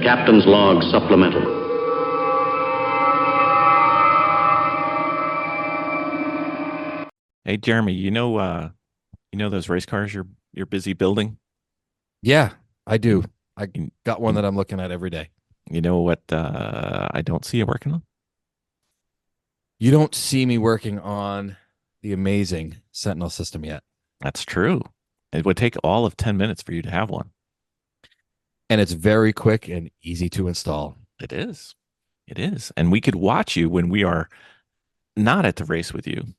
Captain's Log Supplemental. Hey Jeremy, you know those race cars you're busy building? Yeah, I do. I You, got one you, that I'm looking at every day. you know what I don't see you working on? You don't see me working on the amazing Sentinel system yet. That's true. It would take all of 10 minutes for you to have one. And it's very quick and easy to install. It is. It is. And we could watch you when we are not at the race with you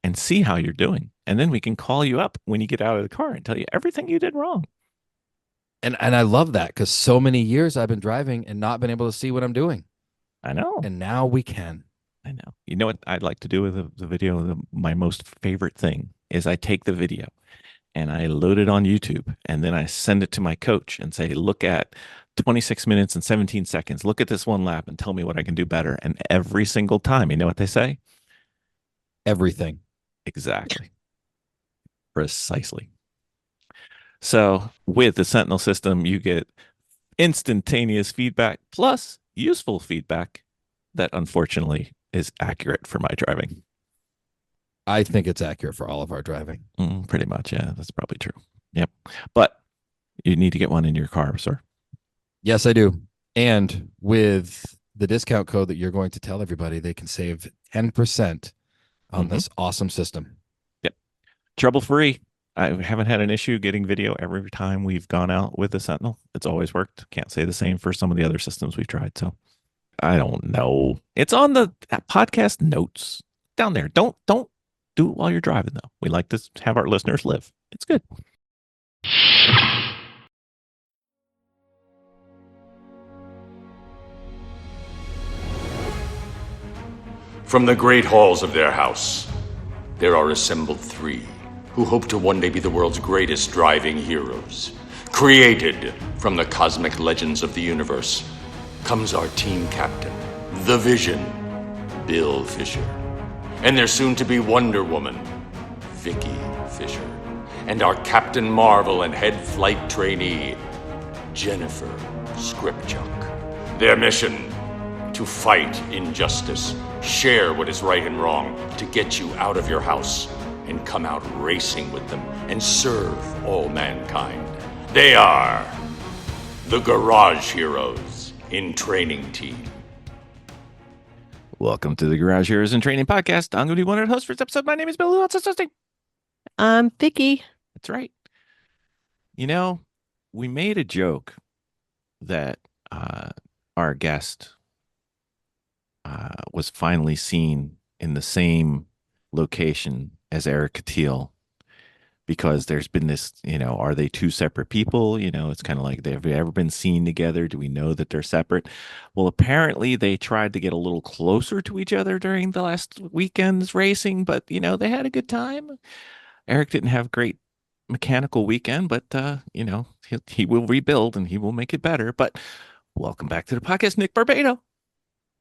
and see how you're doing. And then we can call you up when you get out of the car and tell you everything you did wrong. And I love that because so many years I've been driving and not been able to see what I'm doing. I know. And now we can. I know. You know what I'd like to do with the video? My most favorite thing is I take the video and I load it on YouTube and then I send it to my coach and say, look at 26 minutes and 17 seconds. Look at this one lap and tell me what I can do better. And every single time, you know what they say? Everything. Exactly. Precisely. So with the Sentinel system, you get instantaneous feedback plus useful feedback that unfortunately is accurate for my driving. I think it's accurate for all of our driving. Pretty much. Yeah, that's probably true. Yep. But you need to get one in your car, sir. Yes, I do. And with the discount code that you're going to tell everybody, they can save 10% on this awesome system. Yep. Trouble free. I haven't had an issue getting video every time we've gone out with the Sentinel. It's always worked. Can't say the same for some of the other systems we've tried. So I don't know. It's on the podcast notes down there. Don't do it while you're driving, though. We like to have our listeners live. It's good. From the great halls of their house, there are assembled three who hope to one day be the world's greatest driving heroes. Created from the cosmic legends of the universe comes our team captain, the Vision, Bill Fisher, and their soon-to-be Wonder Woman, Vicki Fisher, and our Captain Marvel and head flight trainee, Jennifer Scripchuk. Their mission: to fight injustice, share what is right and wrong, to get you out of your house and come out racing with them and serve all mankind. They are the Garage Heroes in Training Team. Welcome to the Garage Heroes in Training Podcast. I'm going to be one of the hosts for this episode. My name is Bill. Who else is hosting? I'm Vicki. That's right. You know, we made a joke that our guest was finally seen in the same location as Eric Thiel, because there's been this, are they two separate people? It's kind of like, have they ever been seen together? Do we know that they're separate? Well, apparently they tried to get a little closer to each other during the last weekend's racing, but, they had a good time. Eric didn't have a great mechanical weekend, but, he will rebuild and he will make it better. But welcome back to the podcast, Nick Barbato.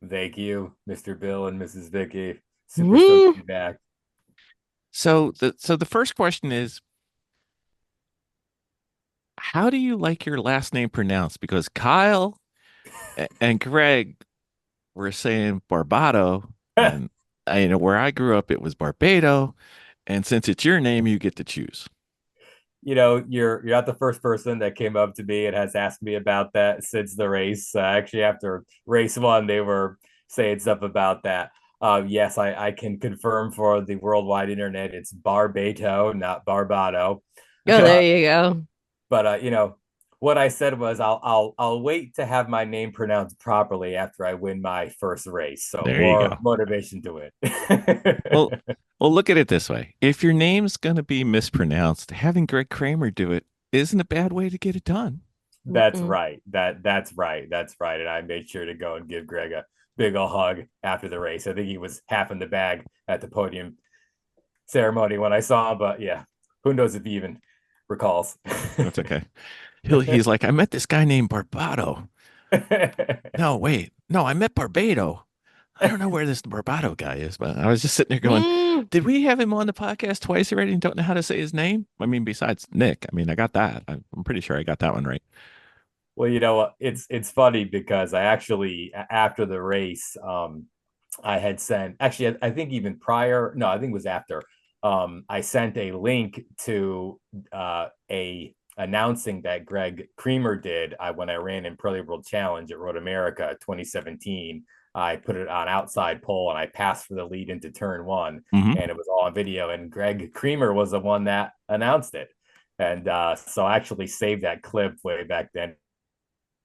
Thank you, Mr. Bill and Mrs. Vicki. Super stoked to be back. So the first question is, how do you like your last name pronounced? Because Kyle and Greg were saying Barbato, and where I grew up, it was Barbato. And since it's your name, you get to choose. You're not the first person that came up to me and has asked me about that since the race. Actually, after race one, they were saying stuff about that. Yes, I can confirm for the worldwide internet, it's Barbato, not Barbato. Oh, there you go. But what I said was I'll wait to have my name pronounced properly after I win my first race. So there you go. Motivation to it. Well, look at it this way. If your name's going to be mispronounced, having Greg Kramer do it isn't a bad way to get it done. That's right. That's right. And I made sure to go and give Greg a big ol' hug after the race. I think he was half in the bag at the podium ceremony when I saw him, but yeah, who knows if he even recalls. That's okay. He's like, I met this guy named Barbato. No, wait. No, I met Barbato. I don't know where this Barbato guy is, but I was just sitting there going, did we have him on the podcast twice already and don't know how to say his name? I mean, besides Nick. I mean, I got that. I'm pretty sure I got that one right. Well, it's funny because I actually after the race, I had sent actually I think even prior, no, I think it was after. I sent a link to a announcing that Greg Creamer did when I ran in Pro World Challenge at Road America 2017. I put it on outside pole and I passed for the lead into turn one, Hmm. and it was all on video. And Greg Creamer was the one that announced it. And so I actually saved that clip way back then.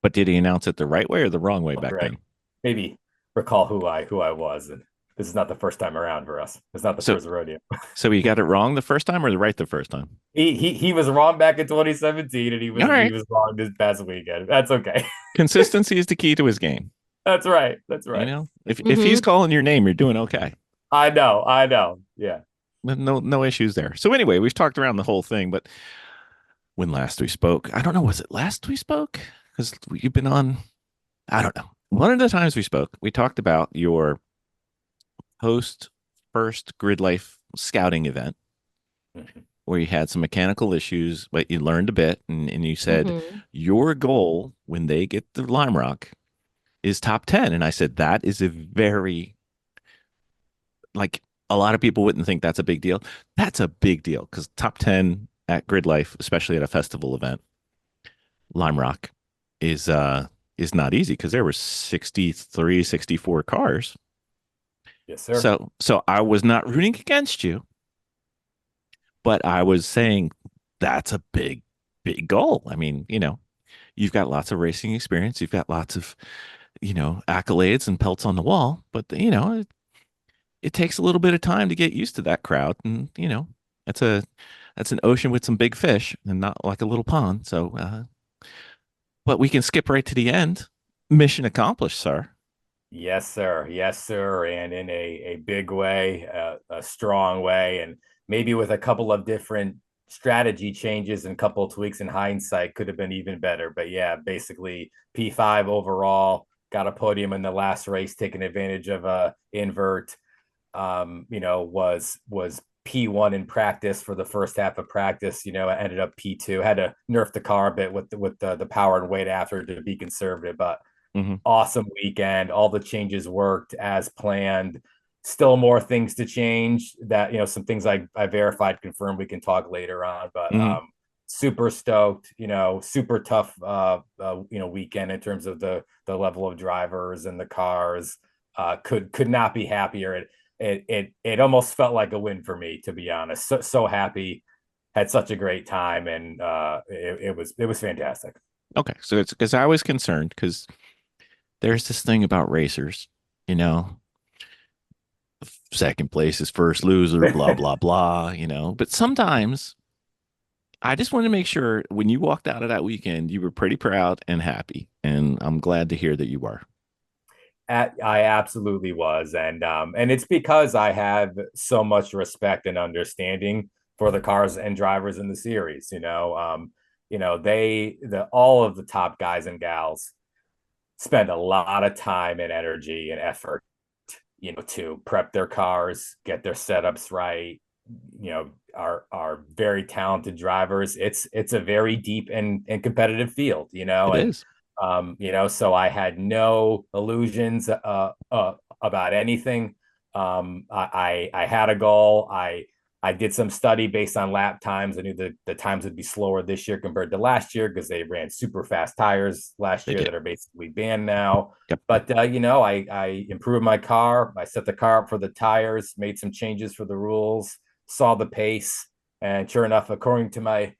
But did he announce it the right way or the wrong way back Greg, then? maybe recall who I was. And this is not the first time around for us. It's not the So first rodeo. so he got it wrong the first time or the right the first time? He was wrong back in 2017, and he All was he right. was wrong this past weekend. That's okay. Consistency is the key to his game. That's right. That's You right. know, if he's Hmm. calling your name, you're doing okay. I know. I know. Yeah. No issues there. So anyway, we've talked around the whole thing, but when last we spoke, I don't know, was it last we spoke? Because you've been on, I don't know. One of the times we spoke, we talked about your post first Grid Life scouting event Mhm. where you had some mechanical issues, but you learned a bit, and you said Hmm. your goal when they get the Lime Rock is top 10. And I said, that is a very, like, a lot of people wouldn't think that's a big deal. That's a big deal because top 10 at Grid Life, especially at a festival event, Lime Rock is not easy because there were 63, 64 cars. Yes, sir. So I was not rooting against you, but I was saying that's a big goal. I mean, you've got lots of racing experience, you've got lots of, accolades and pelts on the wall, but it takes a little bit of time to get used to that crowd, and that's a that's an ocean with some big fish and not like a little pond. So but we can skip right to the end. Mission accomplished, sir. Yes, sir. Yes, sir. And in a big way, a strong way, and maybe with a couple of different strategy changes and a couple of tweaks in hindsight could have been even better. But yeah, basically P5 overall, got a podium in the last race, taking advantage of a invert. Was P1 in practice for the first half of practice. I ended up P2. Had to nerf the car a bit with the power and weight after to be conservative, but Hmm. awesome weekend. All the changes worked as planned. Still more things to change that, some things I verified, confirmed we can talk later on, but Hmm. super stoked, super tough, weekend in terms of the level of drivers and the cars. Could not be happier. It almost felt like a win for me, to be honest. So happy, had such a great time, and it was fantastic. Okay, so it's because I was concerned because there's this thing about racers, you know, second place is first loser, blah blah blah, But sometimes I just want to make sure when you walked out of that weekend, you were pretty proud and happy, and I'm glad to hear that you were. I absolutely was, and it's because I have so much respect and understanding for the cars and drivers in the series. All of the top guys and gals spend a lot of time and energy and effort, to prep their cars, get their setups right. Are very talented drivers. It's a very deep and competitive field, It and is. so I had no illusions about anything. I had a goal. I did some study based on lap times. I knew the times would be slower this year compared to last year because they ran super fast tires last They year did. that are basically banned now. Yep. But I improved my car. I set the car up for the tires, made some changes for the rules, saw the pace, and sure enough, according to my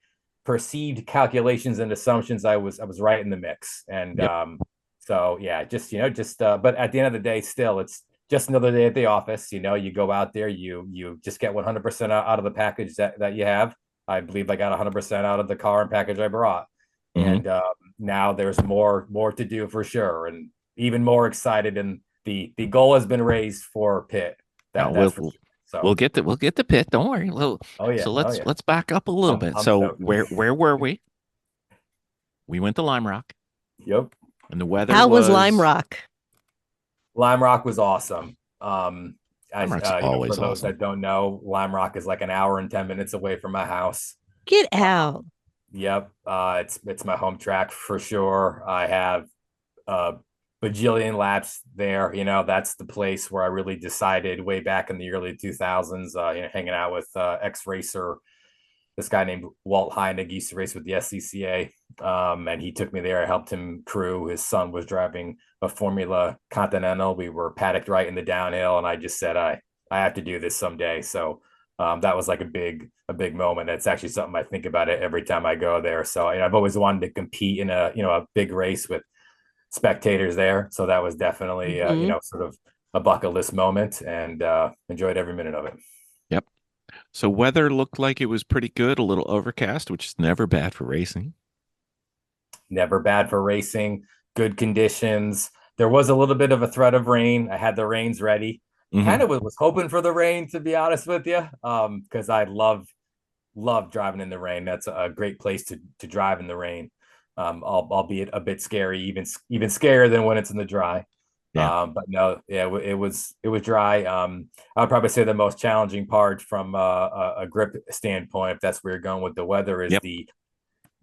perceived calculations and assumptions, I was right in the mix. And Yep. so yeah, but at the end of the day, still it's just another day at the office. You go out there, you just get 100% out of the package that you have. I believe I got 100% out of the car and package I brought. Hmm. And now there's more to do for sure, and even more excited. And the goal has been raised for Pitt. Now That's for sure. we'll So get the pit. Don't worry. oh yeah, So oh let's yeah, let's back up a little bit. I'm So stoked. where were we? We went to Lime Rock, Yep. and the weather How was Lime was Rock? Lime Rock was awesome. Lime As Rock's for always those awesome. that don't know, Lime Rock is like an hour and 10 minutes away from my house. Get Uh, out. Yep. It's my home track for sure. I have a bajillion laps there. That's the place where I really decided way back in the early 2000s, hanging out with ex-racer, this guy named Walt Heinig used to race with the SCCA. And he took me there. I helped him crew. His son was driving a Formula Continental. We were paddocked right in the downhill. And I just said, I have to do this someday. So that was like a big moment. It's actually something I think about it every time I go there. So I've always wanted to compete in a big race with spectators there. So that was definitely, Mhm. sort of a bucket list moment, and enjoyed every minute of it. Yep. So weather looked like it was pretty good, a little overcast, which is never bad for racing. Never bad for racing, good conditions. There was a little bit of a threat of rain. I had the rains ready. Kind Hmm. of was hoping for the rain, to be honest with you, because I love driving in the rain. That's a great place to drive in the rain. Albeit a bit scary, even scarier than when it's in the dry. Yeah. But no, yeah, it was dry. I would probably say the most challenging part from a grip standpoint, if that's where you're going with the weather, is Yep. the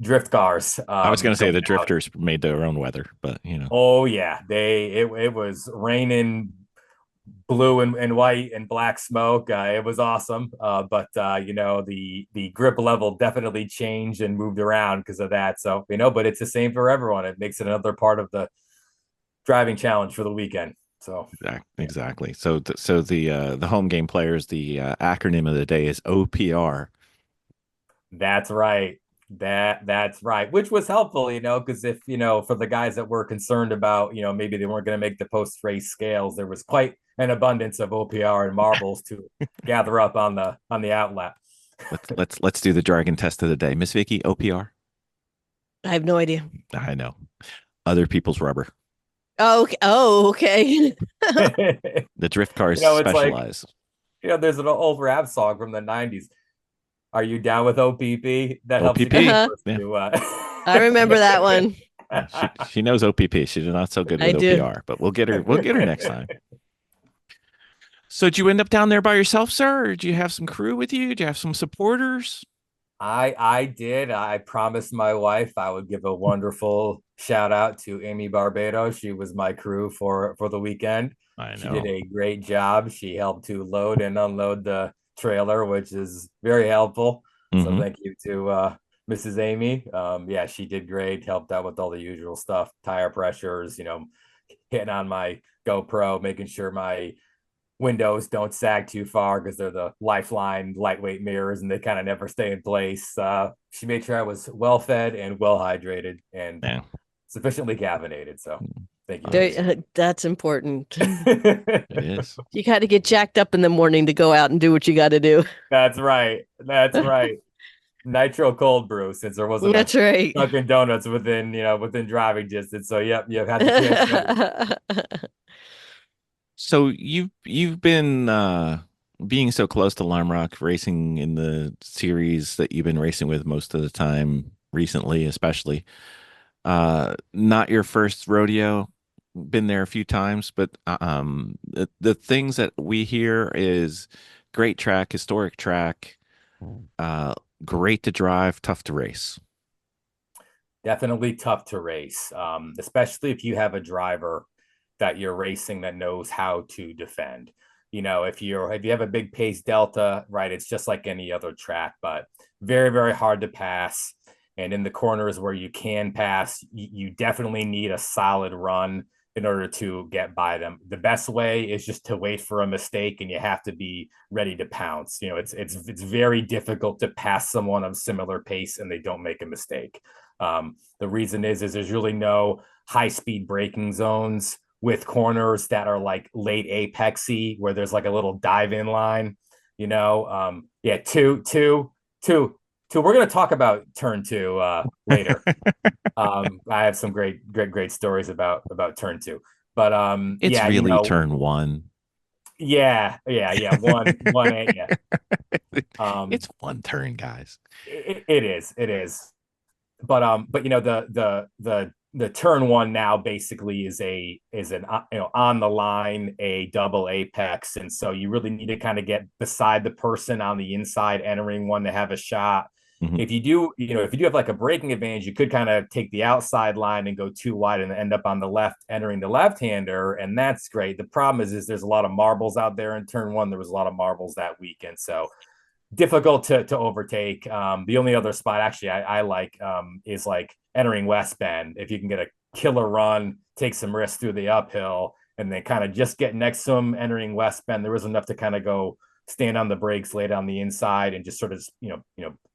drift cars. I was going to say Going the out. drifters made their own weather, but Oh yeah, it was raining blue and white and black smoke. It was awesome. But the grip level definitely changed and moved around because of that. So but it's the same for everyone. It makes it another part of the driving challenge for the weekend. So yeah, exactly. So the home game players, the acronym of the day is OPR. that's right. That's right, which was helpful, because if for the guys that were concerned about, maybe they weren't going to make the post race scales, there was quite an abundance of OPR and marbles to gather up on the outlet. Let's do the jargon test of the day. Miss Vicki, OPR. I have no idea. I know. Other people's rubber. Oh, okay. Oh, okay. The drift cars It's like, specialize. there's an old rap song from the 90s. Are you down with OPP? That helps you get OPP. Uh-huh. close Yeah. to I remember that one. Yeah, she knows OPP. She's not so good I with do. OPR, but we'll get her next time. So did you end up down there by yourself, sir? Or did you have some crew with you? Did you have some supporters? I did. I promised my wife I would give a wonderful shout out to Amy Barbato. She was my crew for the weekend. I She did know. a great job. She helped to load and unload the trailer, which is very helpful. So Hmm. thank you to Mrs. Amy. Yeah, she did great. Helped out with all the usual stuff, tire pressures, hitting on my GoPro, making sure my windows don't sag too far because they're the lifeline lightweight mirrors and they kind of never stay in place. She made sure I was well fed and well hydrated and Yeah. sufficiently caffeinated. So thank you, Uh, ladies. That's important. it is. You got to get jacked up in the morning to go out and do what you got to do. That's right. That's right. Nitro cold brew, since there wasn't a That's right. Dunkin' Donuts within driving distance. So yep, you had the chance ready. So you've been being so close to Lime Rock, racing in the series that you've been racing with most of the time recently, especially. Not your first rodeo. Been there a few times, but the things that we hear is great track, historic track, uh, great to drive, tough to race. Definitely tough to race, especially if you have a driver that you're racing that knows how to defend. If you have a big pace delta, right, it's just like any other track, but very, very hard to pass. And in the corners where you can pass, you definitely need a solid run in order to get by them. The best way is just to wait for a mistake, and you have to be ready to pounce. It's very difficult to pass someone of similar pace and they don't make a mistake. The reason is there's really no high speed braking zones with corners that are like late apexy where there's like a little dive in line. Yeah, two. We're gonna talk about turn two later. I have some great stories about turn two. But It's yeah, really turn one. yeah. One, yeah. It's one turn, guys. It is. But the turn one now basically is an on the line, a double apex, and so you really need to kind of get beside the person on the inside entering one to have a shot. Mhm. If you do, if you do have like a braking advantage, you could kind of take the outside line and go too wide and end up on the left, entering the left-hander, and that's great. The problem is there's a lot of marbles out there in turn one. There was a lot of marbles that weekend, so difficult to overtake. The only other spot actually I like is like entering West Bend. If you can get a killer run, take some risks through the uphill, and then kind of just get next to him entering West Bend, there was enough to kind of go stand on the brakes, lay down the inside, and just sort of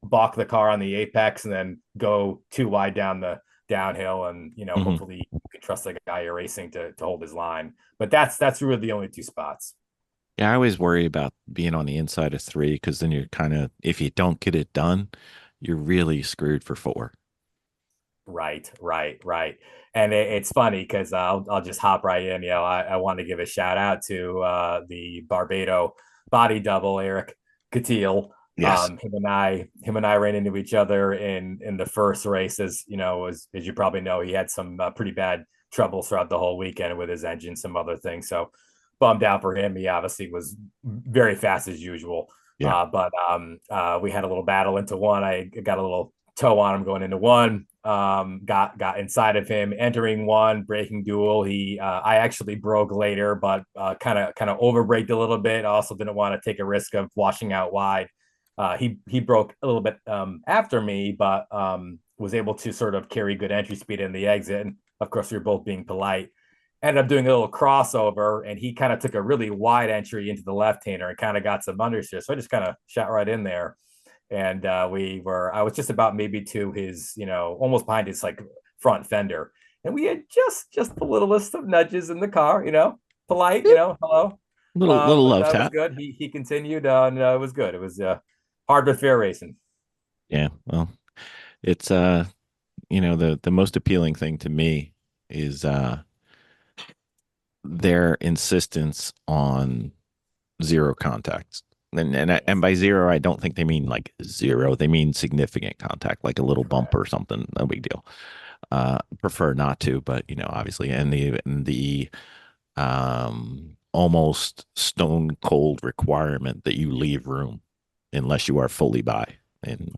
balk the car on the apex, and then go too wide down the downhill, and Mhm. hopefully you can trust the guy you're racing to hold his line. But that's really the only two spots. Yeah, I always worry about being on the inside of three because then you're kind of, if you don't get it done, you're really screwed for four. Right. And it's funny because I'll just hop right in. I want to give a shout out to the Barbato body double, Eric Catil. Yes. Him and I ran into each other in the first race. As as you probably know, he had some pretty bad troubles throughout the whole weekend with his engine, some other things. So bummed out for him. He obviously was very fast as usual. Yeah. But we had a little battle into one. I got a little toe on him going into one. Got inside of him entering one braking duel. I actually broke later, but kind of overbraked a little bit. Also didn't want to take a risk of washing out wide. He broke a little bit after me, but was able to sort of carry good entry speed in the exit. And of course, we were both being polite. Ended up doing a little crossover, and he kind of took a really wide entry into the left-hander and kind of got some understeer. So I just kind of shot right in there, and I was just about maybe to his, almost behind his like front fender, and we had just the littlest of nudges in the car, polite, hello, Little but love that was tap. good. He continued, and it was good. It was hard but fair racing. Yeah. Well, it's the most appealing thing to me is their insistence on zero contacts. And by zero, I don't think they mean like zero. They mean significant contact, like a little bump or something. No big deal. Prefer not to, but obviously, and the almost stone cold requirement that you leave room unless you are fully by. And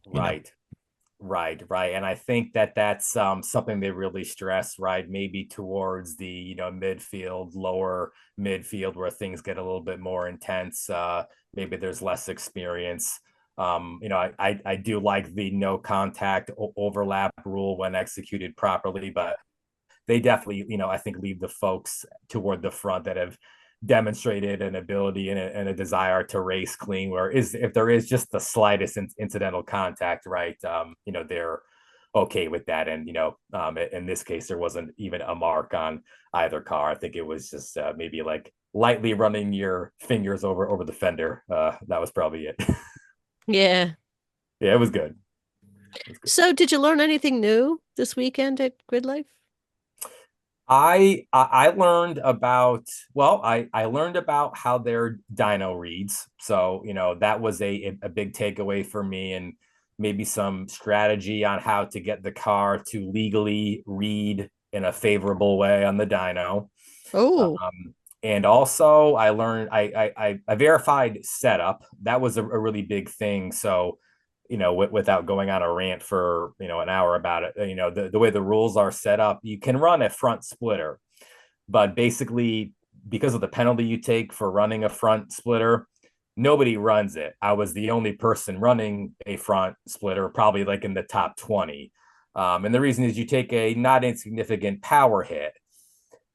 Right. And I think that's something they really stress, right? Maybe towards the, midfield, lower midfield, where things get a little bit more intense. Maybe there's less experience. I do like the no contact overlap rule when executed properly, but they definitely, I think leave the folks toward the front that have demonstrated an ability and a desire to race clean, where if there is just the slightest incidental contact, right, they're okay with that. And in this case, there wasn't even a mark on either car. I think it was just maybe like lightly running your fingers over the fender. That was probably it. Yeah. Yeah, it was good. So did you learn anything new this weekend at GridLife? I learned about, I learned about how their dyno reads. So, that was a big takeaway for me, and maybe some strategy on how to get the car to legally read in a favorable way on the dyno. Oh, And also I learned I verified setup. That was a really big thing. So, without going on a rant for, an hour about it, the way the rules are set up, you can run a front splitter, but basically because of the penalty you take for running a front splitter, nobody runs it. I was the only person running a front splitter, probably like in the top 20. And the reason is you take a not insignificant power hit.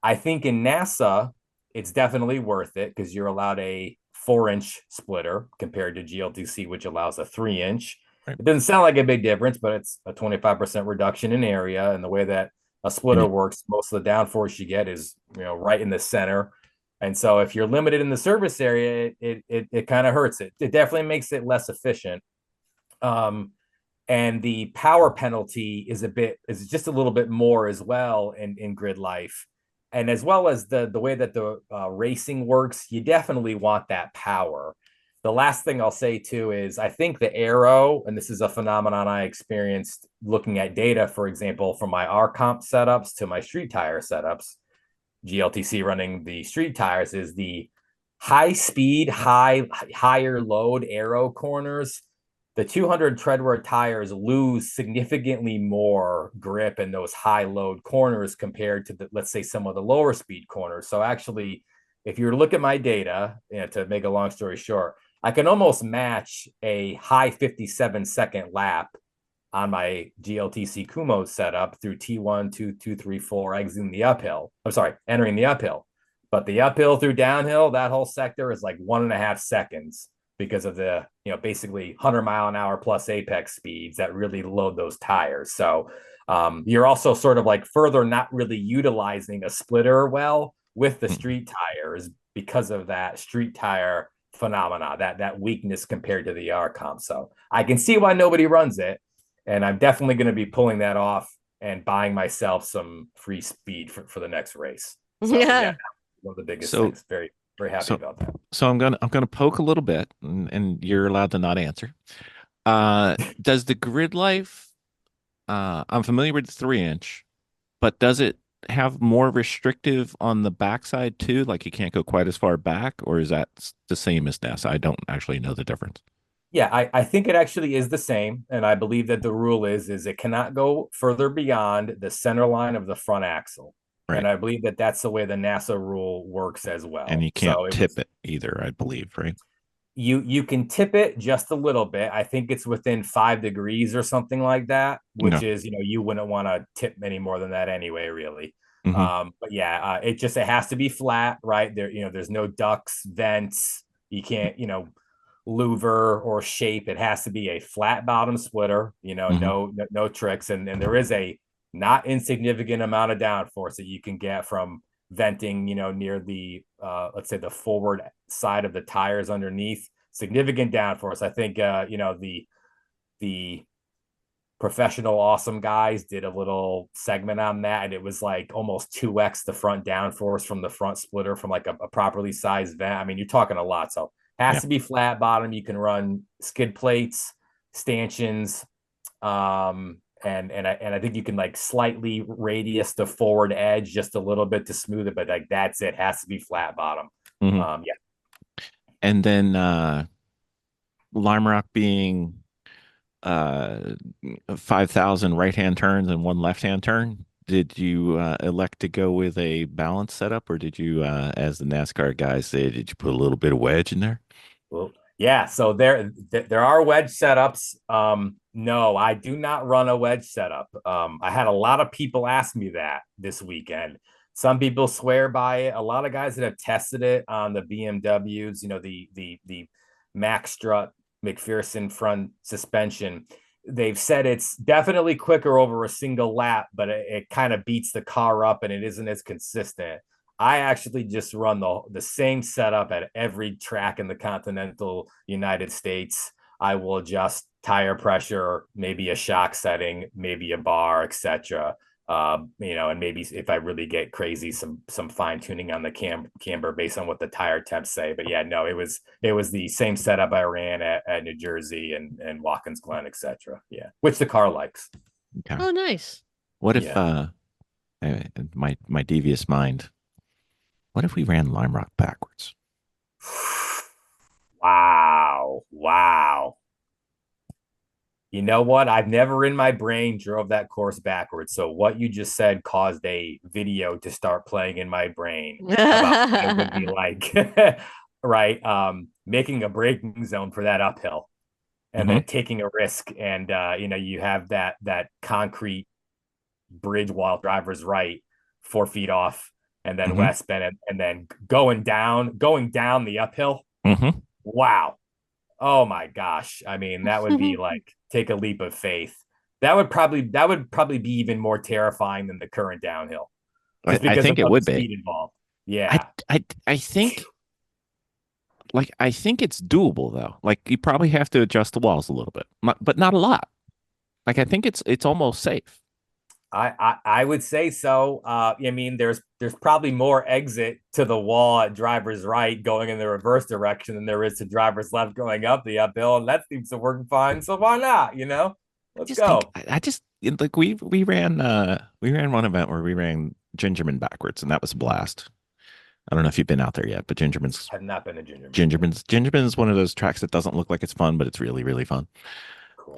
I think in NASA, it's definitely worth it because you're allowed a 4-inch splitter compared to GLTC, which allows a 3-inch. right. It doesn't sound like a big difference, but it's a 25% reduction in area. And the way that a And splitter works, most of the downforce you get is, right in the center. And so if you're limited in the service area, it kind of hurts it. It definitely makes it less efficient. And the power penalty is just a little bit more as well in GridLife. And as well as the way that the racing works, you definitely want that power. The last thing I'll say too is I think the aero, and this is a phenomenon I experienced looking at data, for example, from my R comp setups to my street tire setups, GLTC running the street tires, is the higher load aero corners. the 200 treadwear tires lose significantly more grip in those high load corners compared to let's say some of the lower speed corners. So actually, if you look at my data, to make a long story short, I can almost match a high 57-second lap on my GLTC Kumo setup through T1, 2, 2, 3, 4, exiting the uphill. I'm sorry, entering the uphill. But the uphill through downhill, that whole sector is like 1.5 seconds because of the, basically 100-mile-an-hour plus apex speeds that really load those tires. So you're also sort of like further not really utilizing a splitter well with the street tires because of that street tire phenomena, that weakness compared to the R comp. So I can see why nobody runs it. And I'm definitely going to be pulling that off and buying myself some free speed for the next race. So yeah, one of the biggest things. Very, very happy about that. So I'm gonna poke a little bit, and you're allowed to not answer. Does the GridLife? I'm familiar with the 3-inch, but does it have more restrictive on the backside too? Like you can't go quite as far back, or is that the same as NAS? I don't actually know the difference. Yeah, I think it actually is the same. And I believe that the rule is it cannot go further beyond the center line of the front axle. Right. And I believe that that's the way the NASA rule works as well. And you can't tip it either, I believe, right? You can tip it just a little bit. I think it's within 5 degrees or something like that, which is, you wouldn't want to tip any more than that anyway, really. But yeah, it has to be flat, right? There's no ducts, vents. You can't, louver or shape. It has to be a flat bottom splitter, no tricks. And there is a not insignificant amount of downforce that you can get from venting, near the, let's say the forward side of the tires underneath. Significant downforce. I think, the professional awesome guys did a little segment on that, and it was like almost 2x the front downforce from the front splitter from like a properly sized vent. I mean, you're talking a lot. So has to be flat bottom. You can run skid plates, stanchions, and I think you can like slightly radius the forward edge just a little bit to smooth it, but like that's it. Has to be flat bottom. Yeah. And then Lime Rock being 5,000 right-hand turns and 1 left-hand turn. Did you elect to go with a balance setup, or did you, as the NASCAR guys say, did you put a little bit of wedge in there? Well, yeah. So there are wedge setups. No, I do not run a wedge setup. I had a lot of people ask me that this weekend. Some people swear by it. A lot of guys that have tested it on the BMWs, the Max Strut McPherson front suspension, they've said it's definitely quicker over a single lap, but it kind of beats the car up and it isn't as consistent. I actually just run the same setup at every track in the continental United States. I will adjust tire pressure, maybe a shock setting, maybe a bar, etc. And maybe if I really get crazy, some fine tuning on the camber based on what the tire temps say. But yeah, no, it was the same setup I ran at New Jersey and Watkins Glen, etc. Yeah, which the car likes. Okay. Oh, nice. What if my devious mind? What if we ran Lime Rock backwards? Wow. You know what? I've never in my brain drove that course backwards. So what you just said caused a video to start playing in my brain about what it would be like, right? Making a braking zone for that uphill and then taking a risk. And, you have that concrete bridge wall driver's right, 4 feet off, and then West Bend, and then going down the uphill. Wow. Oh my gosh. I mean, that would be like take a leap of faith. That would probably be even more terrifying than the current downhill. I think it would be involved. Yeah. I think it's doable though. Like you probably have to adjust the walls a little bit, but not a lot. Like I think it's almost safe. I would say so. I mean, there's probably more exit to the wall at driver's right going in the reverse direction than there is to driver's left going up the uphill, and that seems to work fine. So why not? Let's go. I just like we ran one event where we ran Gingerman backwards, and that was a blast. I don't know if you've been out there yet, but Have not been to Gingerman. Gingerman is one of those tracks that doesn't look like it's fun, but it's really, really fun. Cool.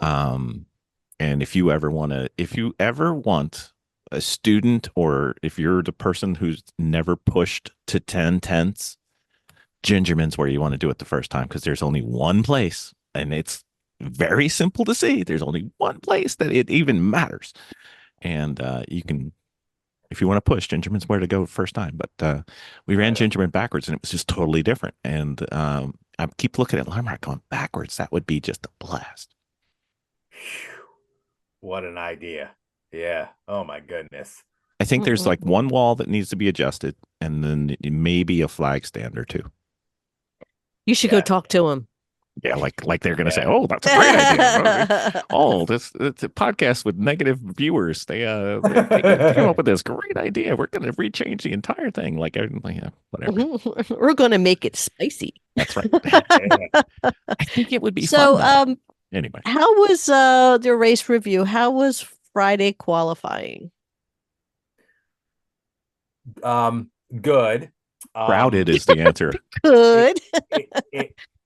And if you ever want a student, or if you're the person who's never pushed to 10/10s, Gingerman's where you want to do it the first time, because there's only one place, and it's very simple to see. There's only one place that it even matters. And you can, if you want to push, Gingerman's where to go first time. But we ran Gingerman backwards, and it was just totally different. And I keep looking at Limerick going backwards. That would be just a blast. What an idea. Yeah. Oh my goodness. I think there's like one wall that needs to be adjusted, and then maybe a flag stand or two. You should go talk to him. Yeah, like they're going to say, "Oh, that's a great idea." Oh, it's a podcast with negative viewers. They came up with this great idea. We're going to rechange the entire thing. Like, whatever. We're going to make it spicy. That's right. I think it would be fun. Anyway, how was the race review? How was Friday qualifying? Good. Crowded is the answer. Good.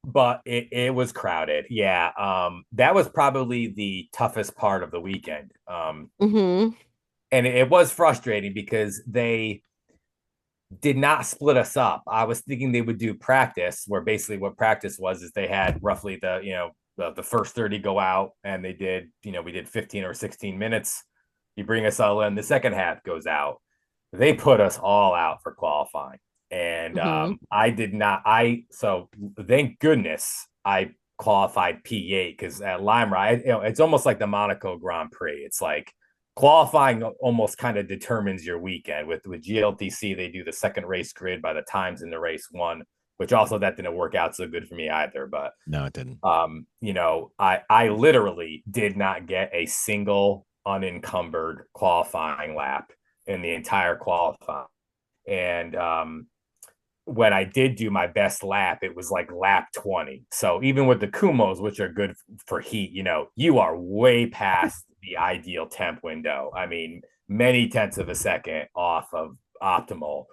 But it was crowded. Yeah. That was probably the toughest part of the weekend. And it was frustrating because they did not split us up. I was thinking they would do practice, where basically what practice was is they had roughly the first 30 go out, and they did, we did 15 or 16 minutes. You bring us all in, the second half goes out. They put us all out for qualifying. And I did not. So thank goodness I qualified P8, because at Lime, it's almost like the Monaco Grand Prix. It's like qualifying almost kind of determines your weekend. With GLTC, they do the second race grid by the times in the race one, which also that didn't work out so good for me either. But no, it didn't. I literally did not get a single unencumbered qualifying lap in the entire qualifying. And when I did do my best lap, it was like lap 20. So even with the Kumos, which are good for heat, you are way past the ideal temp window. I mean, many tenths of a second off of optimal.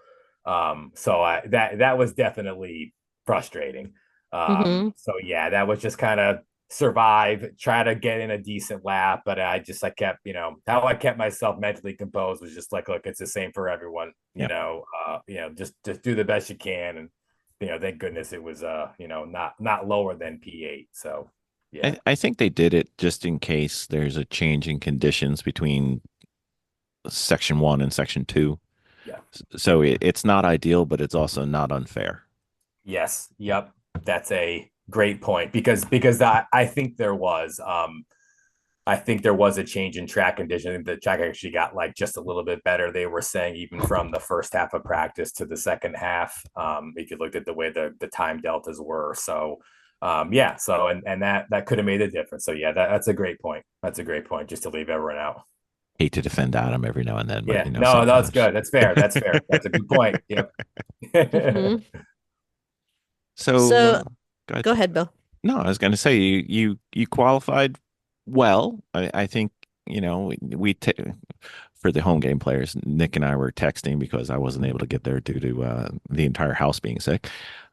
So that was definitely frustrating. So yeah, that was just kind of survive, try to get in a decent lap, but I kept, how I kept myself mentally composed was just like, look, it's the same for everyone, just do the best you can. And, thank goodness it was, not lower than P8. So, yeah. I think they did it just in case there's a change in conditions between section 1 and section 2. Yeah. So it's not ideal, but it's also not unfair. Yes. Yep. That's a great point, because I think there was a change in track conditioning. The track actually got like just a little bit better. They were saying even from the first half of practice to the second half, if you looked at the way the time deltas were. So yeah. So and that could have made a difference. So yeah, that's a great point. That's a great point, just to leave everyone out. Hate to defend Adam every now and then, but yeah, no, that's good. That's fair. That's fair. That's a good point. Yep. So go ahead, Bill. No, I was going to say you qualified well. I think, for the home game players, Nick and I were texting because I wasn't able to get there due to the entire house being sick.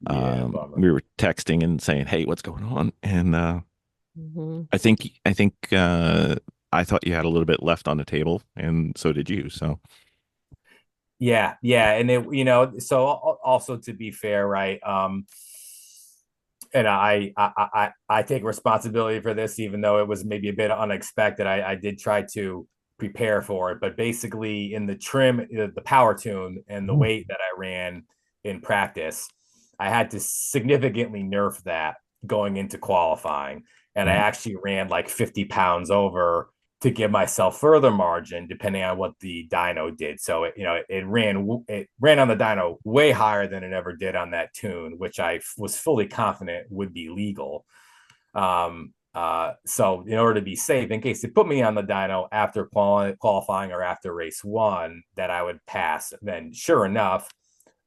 We were texting and saying, "Hey, what's going on?" And I think I thought you had a little bit left on the table, and so did you. So yeah, and it, so also to be fair, right? And I take responsibility for this, even though it was maybe a bit unexpected. I did try to prepare for it, but basically in the trim, the power tune and the weight that I ran in practice, I had to significantly nerf that going into qualifying. And I actually ran like 50 pounds over to give myself further margin, depending on what the dyno did. So it ran on the dyno way higher than it ever did on that tune, which I was fully confident would be legal. So in order to be safe, in case they put me on the dyno after qualifying or after race one, that I would pass. Then sure enough,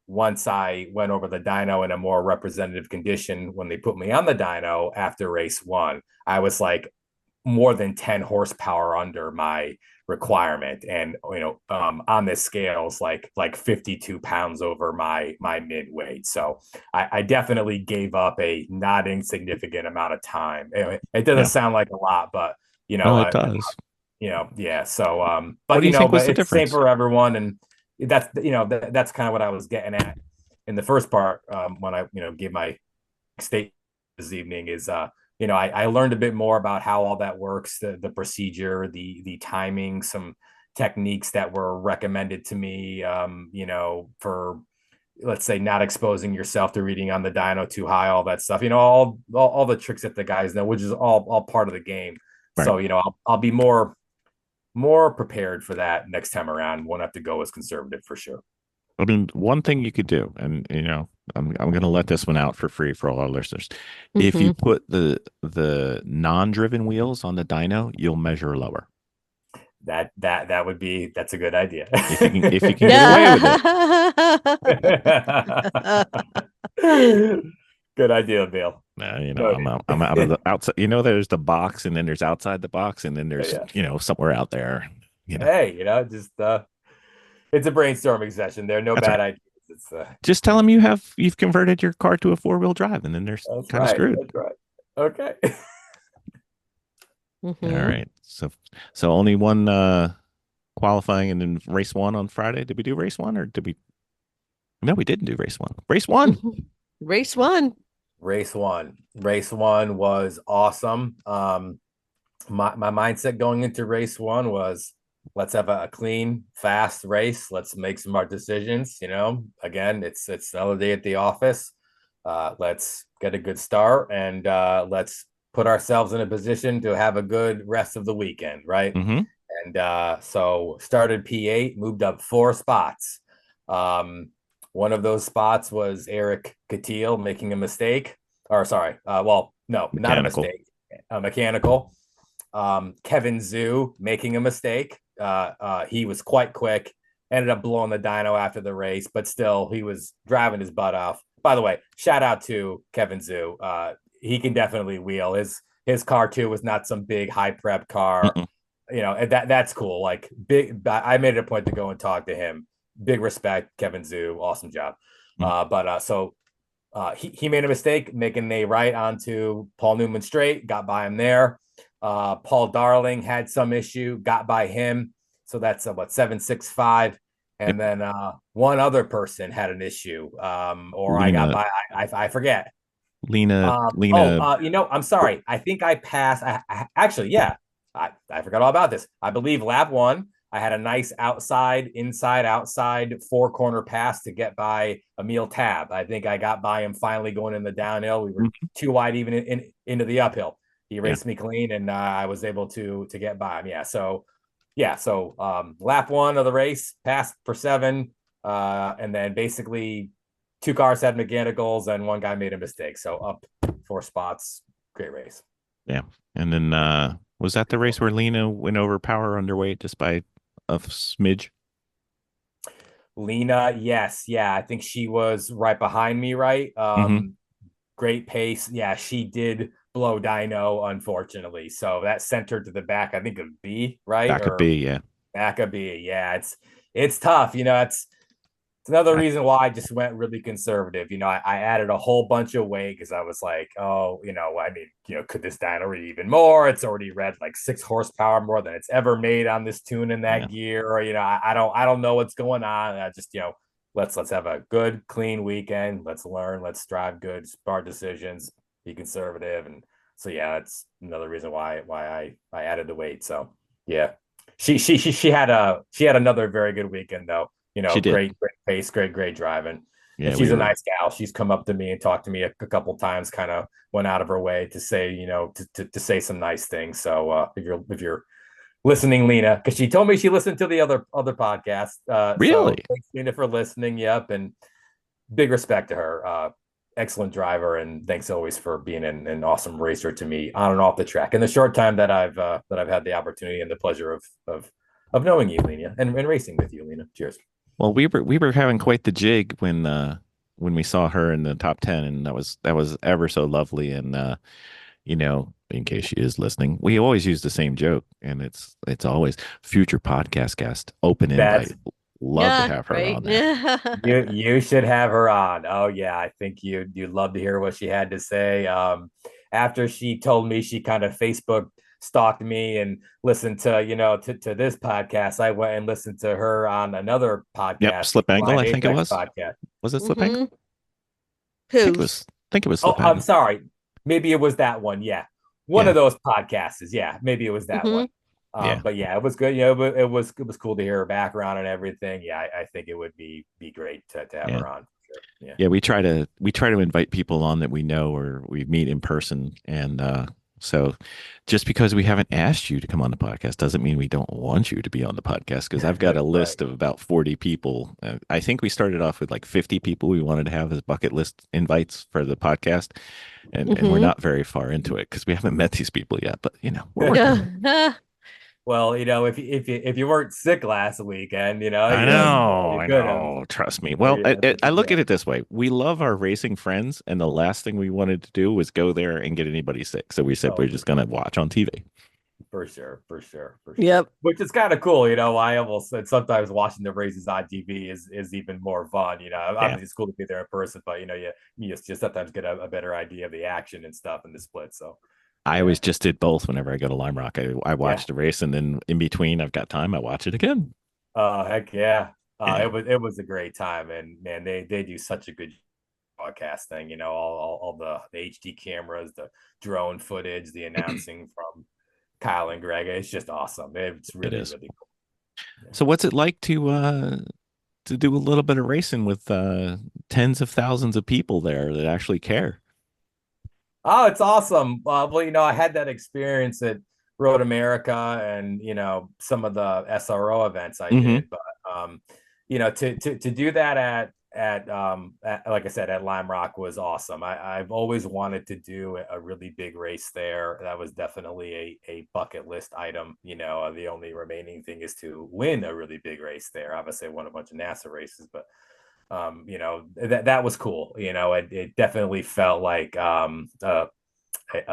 once I went over the dyno in a more representative condition, when they put me on the dyno after race one, I was like, more than 10 horsepower under my requirement, and on this scales like 52 pounds over my mid weight. So I definitely gave up a not insignificant amount of time. It doesn't Yeah. sound like a lot, but Oh, it does. yeah. So What but do you think was but the it's the same difference? for everyone, and that's kind of what I was getting at in the first part, when I gave my statement this evening, is I learned a bit more about how all that works, the procedure, the timing, some techniques that were recommended to me, for, let's say, not exposing yourself to reading on the dyno too high, all that stuff, all the tricks that the guys know, which is all part of the game. Right. So I'll be more prepared for that next time around. Won't have to go as conservative for sure. I mean, one thing you could do, and I'm going to let this one out for free for all our listeners. If you Mhm. put the non-driven wheels on the dyno, you'll measure lower. That would be, that's a good idea. If you can get away with it. Good idea, Bill. No, I'm out of the outside. There's the box, and then there's outside the box, and then there's yeah. Somewhere out there. Hey, just it's a brainstorming session. There are no That's bad right. ideas. It's Just tell them you've converted your car to a 4-wheel drive, and then they're that's kind of right. screwed. That's right. Okay. All Mhm. right. So only one qualifying, and then race one on Friday. Did we do race one, or did we? No, we didn't do race one. Race one. Mhm. Race one. Race one. Race one was awesome. My mindset going into race one was, let's have a clean, fast race. Let's make smart decisions. Again, it's another day at the office. Let's get a good start, and let's put ourselves in a position to have a good rest of the weekend, right? Mm-hmm. And so started P8, moved up 4 spots. Um, one of those spots was Eric Catil making a mistake, or sorry, well, no, not a Mechanical. mistake, mechanical. Kevin Zhu making a mistake. He was quite quick, ended up blowing the dyno after the race, but still he was driving his butt off. By the way, shout out to Kevin Zhu. He can definitely wheel. His car too was not some big high prep car. Mm-mm. And that's cool. Like, big, I made it a point to go and talk to him. Big respect, Kevin Zhu. Awesome job. He made a mistake making a right onto Paul Newman straight, got by him there. Paul Darling had some issue, got by him. So that's what, 765. Yep. And then one other person had an issue, or I got Lena. by. I forget. Lena. I'm sorry. I think I passed. Actually, yeah, I forgot all about this. I believe lap one, I had a nice inside, outside 4-corner pass to get by Emil Tab. I think I got by him finally going in the downhill. We were too wide even into the uphill. He raced me clean, and I was able to get by him. So lap one of the race, passed for 7, and then basically 2 cars had mechanicals, and 1 guy made a mistake. So up 4 spots. Great race. Yeah. And then was that the race where Lena went over power underweight just by a smidge? Lena, yes. Yeah, I think she was right behind me, right? Great pace. Yeah, she did blow dyno, unfortunately. So that sent her to the back, I think, of B, right? Back of B, yeah. Back of B. Yeah, it's tough. It's another reason why I just went really conservative. I added a whole bunch of weight because I was like, oh, could this dyno read even more? It's already read like 6 horsepower more than it's ever made on this tune in that gear. Or, I don't know what's going on. And I just, let's have a good, clean weekend. Let's learn. Let's drive good, smart decisions, be conservative. And so, yeah, that's another reason why I added the weight. So, yeah, she had another very good weekend though. She did. Great pace, great driving. Yeah, And she's a nice gal. She's come up to me and talked to me a couple times, kind of went out of her way to say, to say some nice things. So if you're listening, Lena, because she told me she listened to the other podcast. Really? So thanks, Lena, for listening. Yep. And big respect to her. Excellent driver, and thanks always for being an awesome racer to me on and off the track. In the short time that I've had the opportunity and the pleasure of knowing you, Lena, and racing with you, Lena. Cheers. Well, we were having quite the jig when we saw her in the top 10, and that was ever so lovely. And in case she is listening. We always use the same joke, and it's always future podcast guest, open That's invite. Love to Yeah, have her right. on there. you should have her on. Oh yeah, I think you'd love to hear what she had to say. After she told me she kind of Facebook stalked me and listened to to this podcast, I went and listened to her on another Yep, podcast, the Slip Angle, Blind I think it Apex was. podcast. Was it Slip Angle? Mm-hmm. I think it Who's? was. I think it was Oh, Slip I'm Angle. sorry. Maybe it was that one. Yeah. One Yeah, of those podcasts. Yeah, maybe it was that Mm-hmm. one. yeah, But yeah, it was good. But it was cool to hear her background and everything. Yeah, I think it would be great to have yeah. her on. Sure. Yeah. Yeah, we try to invite people on that we know or we meet in person, and so just because we haven't asked you to come on the podcast doesn't mean we don't want you to be on the podcast. Because I've got a Right. list of about 40 people. I think we started off with like 50 people we wanted to have as bucket list invites for the podcast, and we're Mm-hmm. not very far into it because we haven't met these people yet. But we're working. Yeah. Well, if you weren't sick last weekend, I know, you I could have. know. Trust me. Well, I look Yeah. at it this way: we love our racing friends, and the last thing we wanted to do was go there and get anybody sick. So we said Oh, we're just going to watch on TV. for sure, for sure, for sure. Yep. Which is kind of cool, I almost said sometimes watching the races on TV is even more fun. Yeah, Obviously it's cool to be there in person, but you just sometimes get a better idea of the action and stuff in the split. So I yeah, always just did both whenever I go to Lime Rock. I yeah. watch the race, and then in between, I've got time. I watch it again. Heck yeah. Yeah, It was a great time, and man, they do such a good broadcast thing. All the HD cameras, the drone footage, the announcing from Kyle and Greg. It's just awesome. It's it really is. really cool. Yeah. So, what's it like to do a little bit of racing with tens of thousands of people there that actually care? Oh, it's awesome. Well, I had that experience at Road America and some of the SRO events I Hmm. did, but to do that at like I said at Lime Rock was awesome. I've always wanted to do a really big race there. That was definitely a bucket list item. The only remaining thing is to win a really big race there. Obviously, I won a bunch of NASA races, but that was cool. It definitely felt like a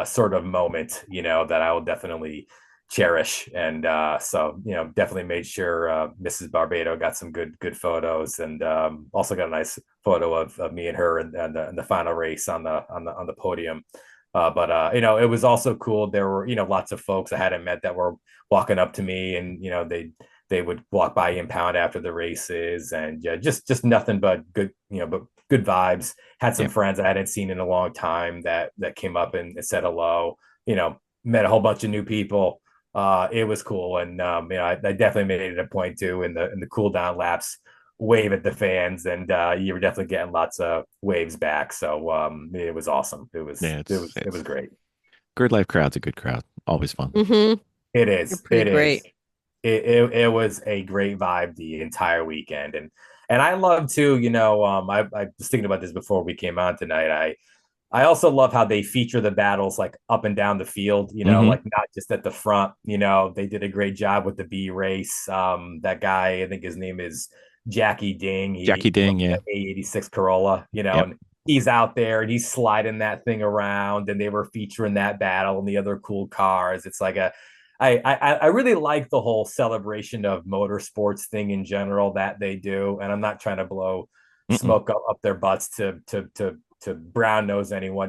sort of moment, that I will definitely cherish. And so, definitely made sure Mrs. Barbato got some good photos, and also got a nice photo of me and her in the final race on the podium. But it was also cool. There were lots of folks I hadn't met that were walking up to me, and they would walk by impound after the races, and yeah, just nothing but good, but good vibes. Had some Yeah, friends I hadn't seen in a long time that came up and said hello. Met a whole bunch of new people. It was cool, and I definitely made it a point to in the cool down laps wave at the fans, and you were definitely getting lots of waves back. So it was awesome. It was yeah. it was it It's was great. Grid Life crowd's a good crowd. Always fun. Mm-hmm. It You're is. pretty It is. great. It was a great vibe the entire weekend, and I love too. I was thinking about this before we came on tonight. I also love how they feature the battles like up and down the field, Hmm. like not just at the front. They did a great job with the B race. That guy, I think his name is Jackie Ding. Jackie He Ding, owns yeah. the A86 Corolla, Yep. and he's out there and he's sliding that thing around, and they were featuring that battle and the other cool cars. It's like I really like the whole celebration of motorsports thing in general that they do, and I'm not trying to blow Mm-mm. smoke up their butts to brown nose anyone.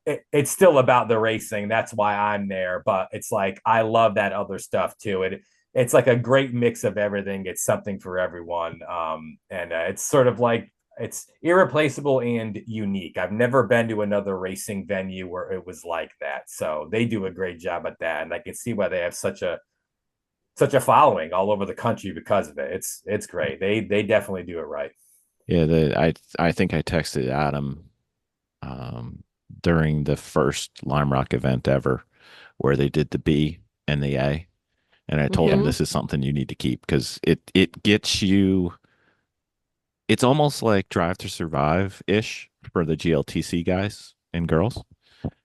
It's still about the racing. That's why I'm there. But it's like I love that other stuff too. It's like a great mix of everything. It's something for everyone. And it's sort of like it's irreplaceable and unique. I've never been to another racing venue where it was like that. So they do a great job at that, and I can see why they have such a following all over the country because of it. It's great. They definitely do it right. Yeah, I think I texted Adam um, during the first Lime Rock event ever, where they did the B and the A, and I told him Mm-hmm. this is something you need to keep because it gets you. It's almost like Drive to Survive ish for the GLTC guys and girls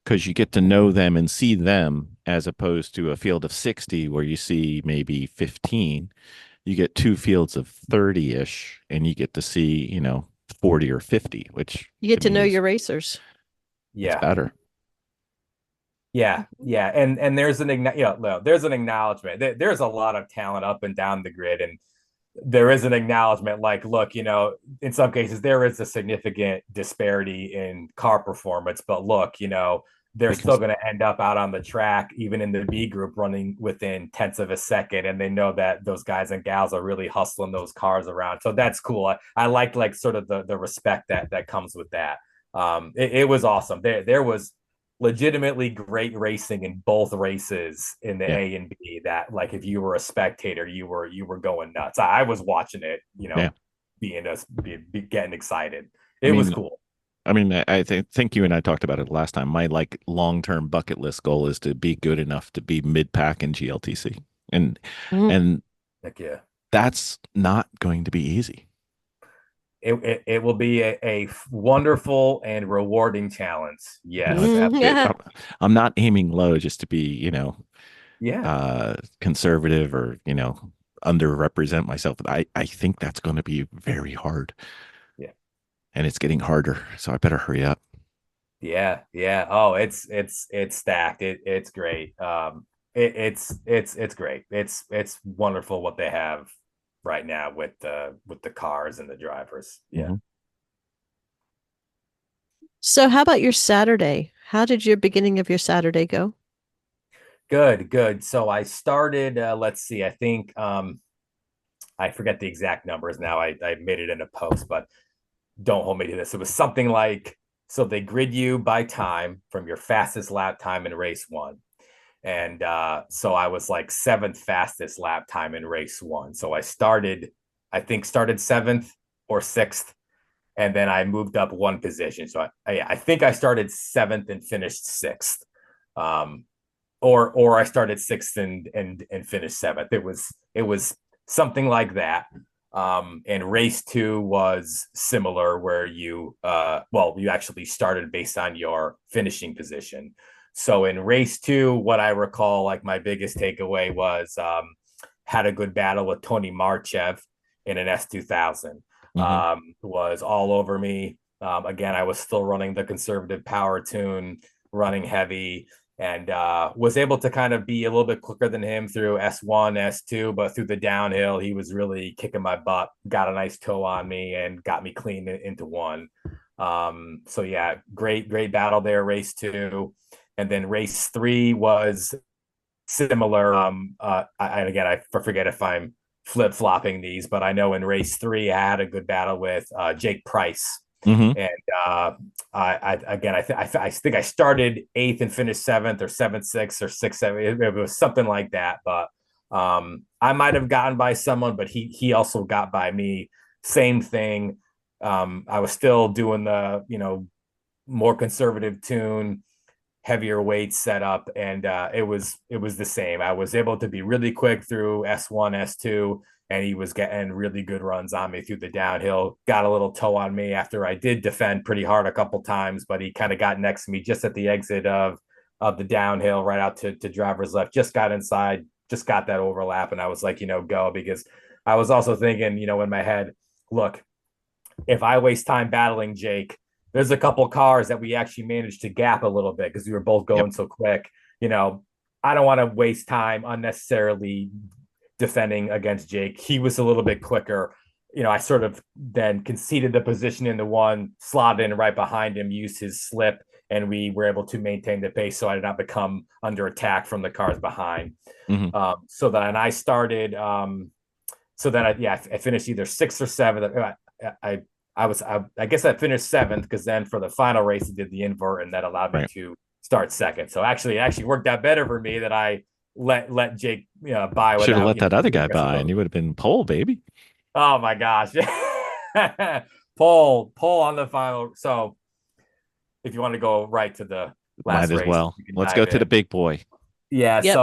because you get to know them and see them as opposed to a field of 60 where you see maybe 15. You get two fields of 30 ish, and you get to see 40 or 50, which You get to to know me is your racers. it's Yeah. better. Yeah, and there's there's an acknowledgement. There's a lot of talent up and down the grid, and there is an acknowledgement. Like, look, in some cases there is a significant disparity in car performance, but look, they're still Because going to end up out on the track, even in the B group, running within tenths of a second, and they know that those guys and gals are really hustling those cars around. So that's cool. I liked like sort of the respect that comes with that. It was awesome. There was legitimately great racing in both races in the yeah, A and B that, like, if you were a spectator, you were going nuts. I was watching it, yeah. getting excited. I It was mean, cool. think you and I talked about it last time. My like long-term bucket list goal is to be good enough to be mid-pack in GLTC, and Mm. and Heck yeah. that's not going to be easy. It will be a wonderful and rewarding challenge. No, Yes, it's Yeah. I'm not aiming low just to be, yeah, conservative or, underrepresent myself. I think that's going to be very hard, yeah, and it's getting harder. So I better hurry up. yeah. Oh, it's stacked. It's great. It's great. It's wonderful what they have right now with the cars and the drivers. Yeah. Hmm. So how about your Saturday? How did your beginning of your Saturday go? Good. So I started, let's see, I think I forget the exact numbers now. I made it in a post, but don't hold me to this. It was something like, so they grid you by time from your fastest lap time in race one. And so I was like seventh fastest lap time in race one. So I think started seventh or sixth, and then I moved up one position. So I think I started seventh and finished sixth. Um, or I started sixth and finished seventh. It was something like that. And race two was similar, where you actually started based on your finishing position. So in race two, what I recall, like my biggest takeaway was, had a good battle with Tony Marchev in an S2000. Hmm. Was all over me. Again, I was still running the conservative power tune, running heavy, and was able to kind of be a little bit quicker than him through S1, S2, but through the downhill, he was really kicking my butt, got a nice toe on me, and got me clean into one. So yeah, great battle there, race two. And then race three was similar. Again, I forget if I'm flip flopping these, but I know in race three, I had a good battle with Jake Price. Hmm. And I think I started eighth and finished seventh, or seventh, sixth, or sixth, seventh. It was something like that. But I might have gotten by someone, but he also got by me. Same thing. I was still doing the more conservative tune, heavier weight setup, and it was the same. I was able to be really quick through S1, S2, and he was getting really good runs on me through the downhill. Got a little toe on me after I did defend pretty hard a couple times, but he kind of got next to me just at the exit of the downhill, right out to driver's left. Just got inside, just got that overlap, and I was like, go, because I was also thinking, in my head, look, if I waste time battling Jake, there's a couple cars that we actually managed to gap a little bit because we were both Yep. going so quick. I don't want to waste time unnecessarily defending against Jake. He was a little bit quicker. I sort of then conceded the position in the one, slotted in right behind him, used his slip, and we were able to maintain the pace so I did not become under attack from the cars behind. Hmm. So then I started. So then I finished either sixth or seventh. I I guess I finished seventh, because then for the final race I did the invert, and that allowed me Right. to start second. So actually, it actually worked out better for me that I let Jake by Should have without let that other guy aggressive by, and mode. you would have been pole, baby. Oh my gosh. Pull on the final. So if you want to go right to the Might last as race, well. you can Let's go dive to the in. big boy. Yeah, Yep.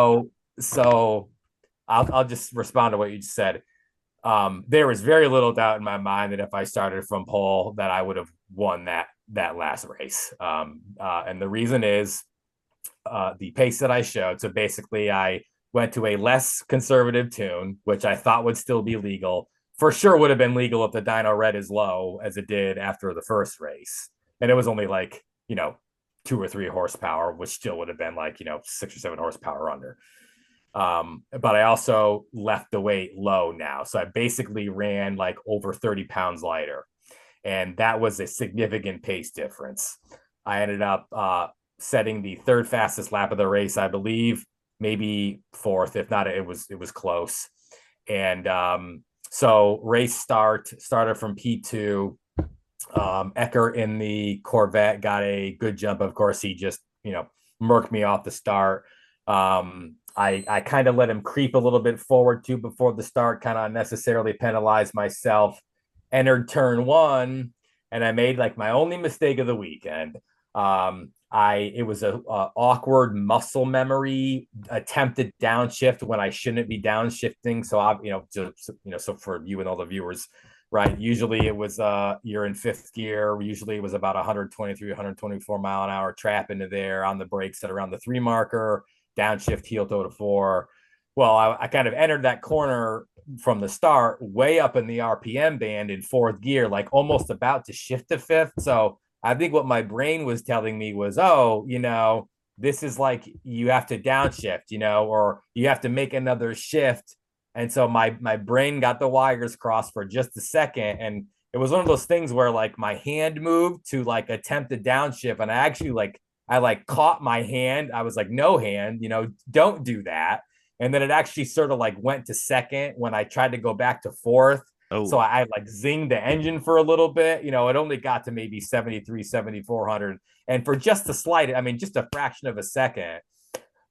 so I'll just respond to what you just said. There was very little doubt in my mind that if I started from pole, that I would have won that last race. And the reason is the pace that I showed. So basically, I went to a less conservative tune, which I thought would still be legal. For sure, would have been legal if the dyno read as low as it did after the first race, and it was only like 2 or 3 horsepower, which still would have been like, 6 or 7 horsepower under. But I also left the weight low now. So I basically ran like over 30 pounds lighter. And that was a significant pace difference. I ended up setting the 3rd fastest lap of the race, I believe, maybe 4th. If not, it was close. And so race started from P2. Ecker in the Corvette got a good jump. Of course, he just, murked me off the start. I kind of let him creep a little bit forward too before the start, kind of unnecessarily penalized myself. Entered turn 1, and I made like my only mistake of the weekend. It was a awkward muscle memory attempted downshift when I shouldn't be downshifting. So so for you and all the viewers, right? Usually it was you're in 5th gear. Usually it was about 123, 124 mile an hour trap into there on the brakes at around the 3 marker, downshift heel toe to 4. Well, I kind of entered that corner from the start way up in the RPM band in 4th gear, like almost about to shift to 5th. So I think what my brain was telling me was, this is like you have to downshift, or you have to make another shift. And so my brain got the wires crossed for just a second. And it was one of those things where like my hand moved to like attempt to downshift. And I actually I caught my hand. I was like, no hand, don't do that. And then it actually sort of like went to 2nd when I tried to go back to 4th. Oh. So I like zinged the engine for a little bit. It only got to maybe 73, 7,400. And for just a slight, just a fraction of a second,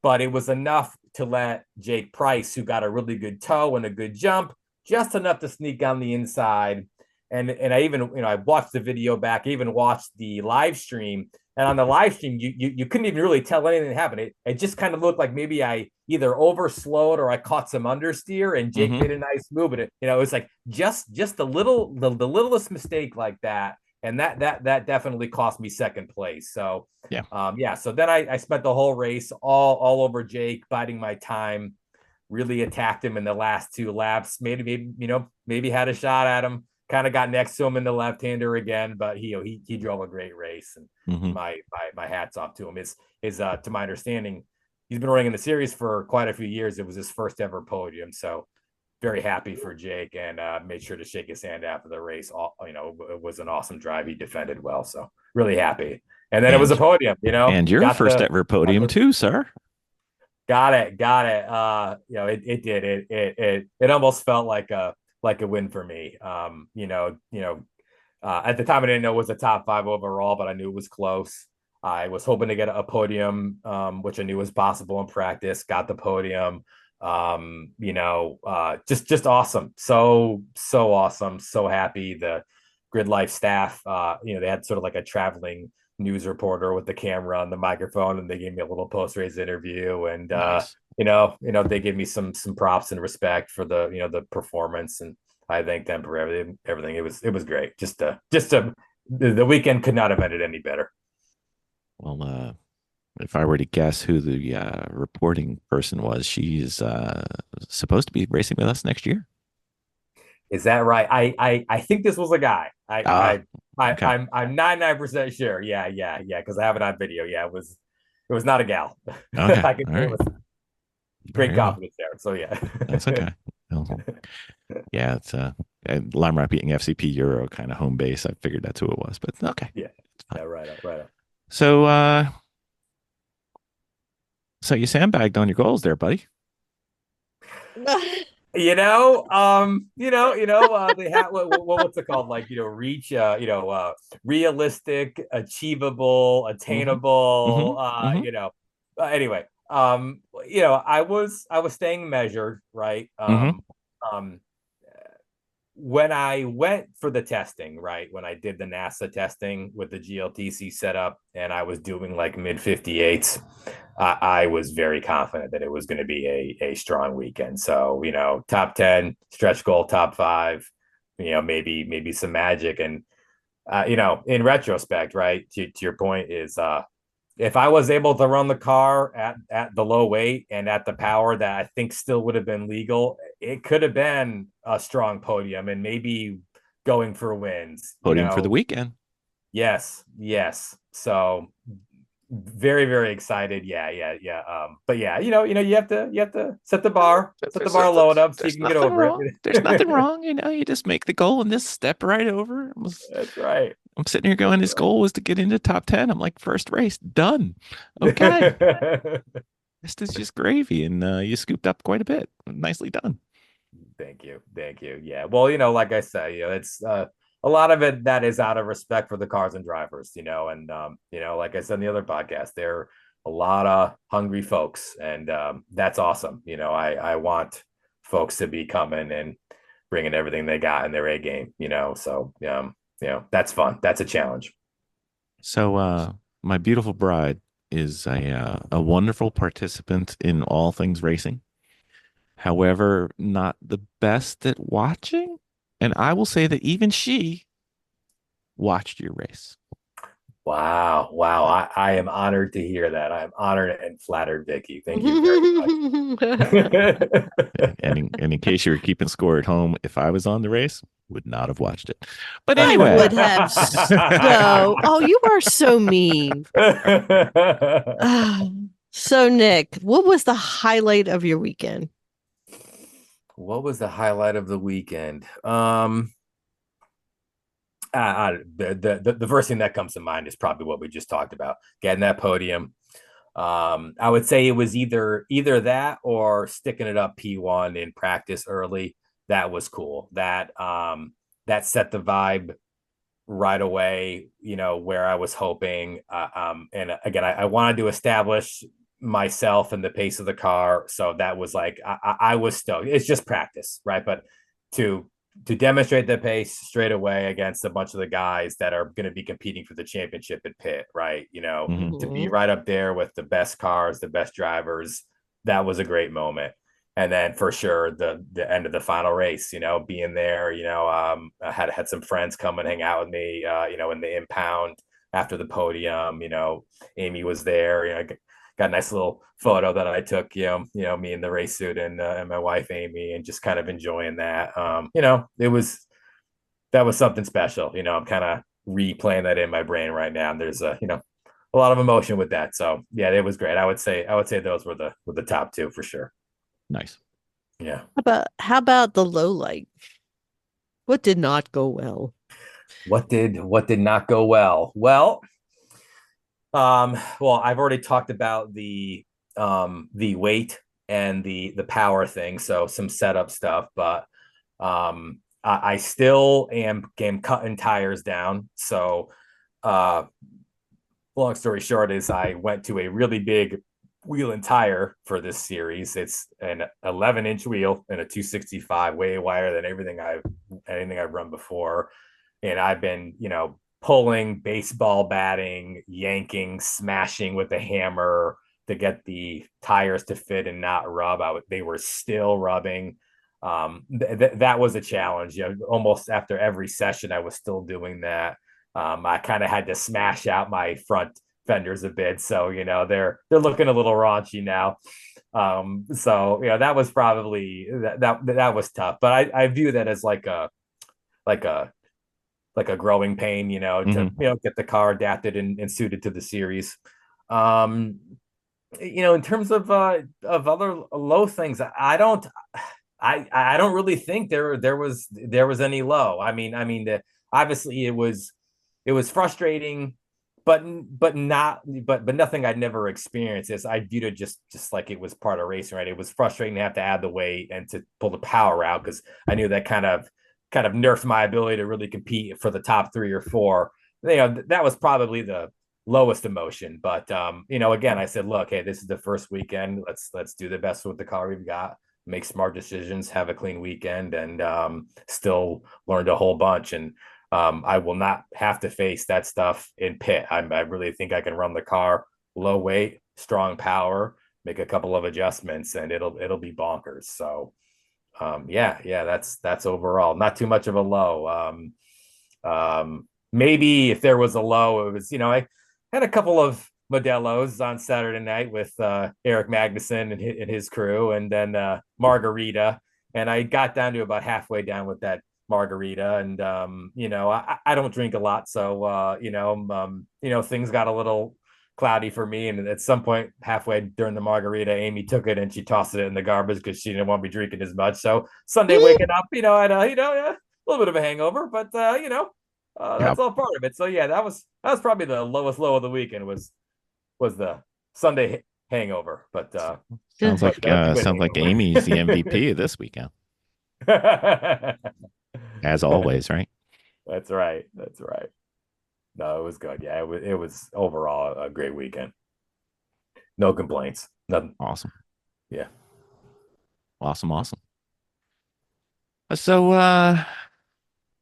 but it was enough to let Jake Price, who got a really good toe and a good jump, just enough to sneak on the inside. And I even, I watched the video back, even watched the live stream. And on the live stream, you couldn't even really tell anything happened. It just kind of looked like maybe I either overslowed or I caught some understeer, and Jake made a nice move. And it was like just the littlest mistake like that, and that definitely cost me 2nd place. So So then I spent the whole race all over Jake, biding my time. Really attacked him in the last 2 laps. Maybe had a shot at him. Kind of got next to him in the left-hander again, but he drove a great race, and my hats off to him. Is to my understanding, he's been running in the series for quite a few years. It was his first ever podium, so very happy for Jake, and made sure to shake his hand after the race. It was an awesome drive. He defended well, so really happy. And then it was a podium, and your first ever podium too, sir. Got it. It did. It almost felt like a win for me. At the time I didn't know it was a top 5 overall, but I knew it was close. I was hoping to get a podium, which I knew was possible in practice. Got the podium. Just awesome. So awesome. So happy. The GridLife staff, they had sort of like a traveling news reporter with the camera and the microphone, and they gave me a little post-race interview, and nice. They gave me some props and respect for the performance, and I thank them for everything. It was great. The weekend could not have ended any better. Well, if I were to guess who the reporting person was, she's supposed to be racing with us next year. Is that right? I think this was a guy. Okay. I'm 99% sure. Yeah. Because I have it on video. Yeah, it was not a gal. Okay. I can All right. great confidence there. So yeah. That's okay. Yeah, it's Lime beating FCP Euro kind of home base. I figured that's who it was, but okay. Yeah. Right up. So you sandbagged on your goals there, buddy. They have what's it called? Like, reach, realistic, achievable, attainable, anyway, I was staying measured, right? When I went for the testing, right, when I did the NASA testing with the GLTC setup, and I was doing like mid 58s, I was very confident that it was going to be a strong weekend. So, top 10 stretch goal, top 5, maybe some magic. And, in retrospect, right, to your point is, if I was able to run the car at the low weight and at the power that I think still would have been legal, it could have been a strong podium and maybe going for wins. Podium for the weekend. Yes. So very, very excited. Yeah. But yeah, you have to set the bar low enough so you There's can get nothing over wrong. it. There's nothing wrong. You just make the goal and just step right over. That's right. I'm sitting here going, his goal was to get into top 10. I'm like, first race, done. Okay. This is just gravy. And you scooped up quite a bit. Nicely done. Thank you. Yeah. Well, like I say, it's a lot of it that is out of respect for the cars and drivers, and like I said in the other podcast, they're a lot of hungry folks, and that's awesome. I want folks to be coming and bringing everything they got in their A game, so that's fun. That's a challenge. So my beautiful bride is a wonderful participant in all things racing. However, not the best at watching. And I will say that even she watched your race. Wow. I am honored to hear that. I'm honored and flattered, Vicki. Thank you very much. And in case you were keeping score at home, if I was on the race, would not have watched it. But I anyway, would have so. Oh, you are so mean. So, Nick, what was the highlight of your weekend? What was the highlight of the weekend? The first thing that comes to mind is probably what we just talked about, getting that podium. I would say it was either that or sticking it up P1 in practice early. That was cool. That set the vibe right away, where I was hoping. And again, I wanted to establish myself and the pace of the car. So that was like, I was stoked. It's just practice, right? But to demonstrate the pace straight away against a bunch of the guys that are going to be competing for the championship at Pitt, right? To be right up there with the best cars, the best drivers, that was a great moment. And then for sure, the end of the final race, being there, I had some friends come and hang out with me, in the impound after the podium. Amy was there. Got a nice little photo that I took, me in the race suit and my wife Amy, and just kind of enjoying that. That was something special. I'm kind of replaying that in my brain right now, and there's a lot of emotion with that. So yeah, it was great. I would say those were the top two for sure. nice. Yeah. How about the low light? What did not go well? What did not go well? Well, I've already talked about the weight and the power thing, so some setup stuff, but I still am cutting tires down. So long story short is I went to a really big wheel and tire for this series. It's an 11-inch wheel and a 265, way wider than anything I've run before. And I've been, pulling, baseball batting, yanking, smashing with a hammer to get the tires to fit and not rub. They were still rubbing. That was a challenge. Almost after every session, I was still doing that. I kind of had to smash out my front fenders a bit, so they're looking a little raunchy now. So that was probably that was tough, but I view that as like a growing pain, to get the car adapted and suited to the series. In terms of other low things, I don't really think there was any low. I mean, obviously it was frustrating, but nothing I'd never experienced. As I viewed it just like it was part of racing, right? It was frustrating to have to add the weight and to pull the power out, because I knew that kind of nerfed my ability to really compete for the top 3 or 4. That was probably the lowest emotion. But again, I said, look, hey, this is the first weekend. Let's do the best with the car we've got, make smart decisions, have a clean weekend, and still learned a whole bunch. And I will not have to face that stuff in Pitt. I really think I can run the car low weight, strong power, make a couple of adjustments, and it'll be bonkers. So that's overall not too much of a low. Maybe if there was a low, it was, I had a couple of Modelos on Saturday night with Eric Magnuson and his crew, and then margarita, and I got down to about halfway down with that margarita, and I don't drink a lot, so things got a little cloudy for me. And at some point, halfway during the margarita, Amy took it and she tossed it in the garbage because she didn't want me drinking as much. So Sunday waking up, I had a little bit of a hangover, but Yeah, that's all part of it. So yeah, that was probably the lowest low of the weekend was the Sunday hangover. But sounds but like that was a good sounds like hangover. Amy's the MVP of this weekend, as always, right? That's right. That's right. No, it was good. Yeah, it was overall a great weekend. No complaints. Nothing. Awesome, Yeah. awesome, awesome. So,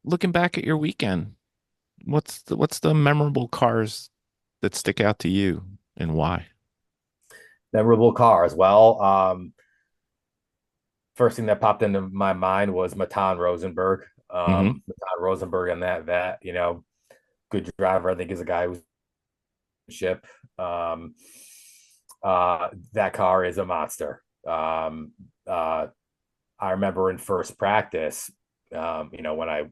looking back at your weekend, what's the memorable cars that stick out to you and why? Memorable cars. Well, first thing that popped into my mind was Matan Rosenberg. Hmm. Matan Rosenberg and that, good driver. I think is a guy who's ship. Um, that car is a monster. I remember in first practice, when I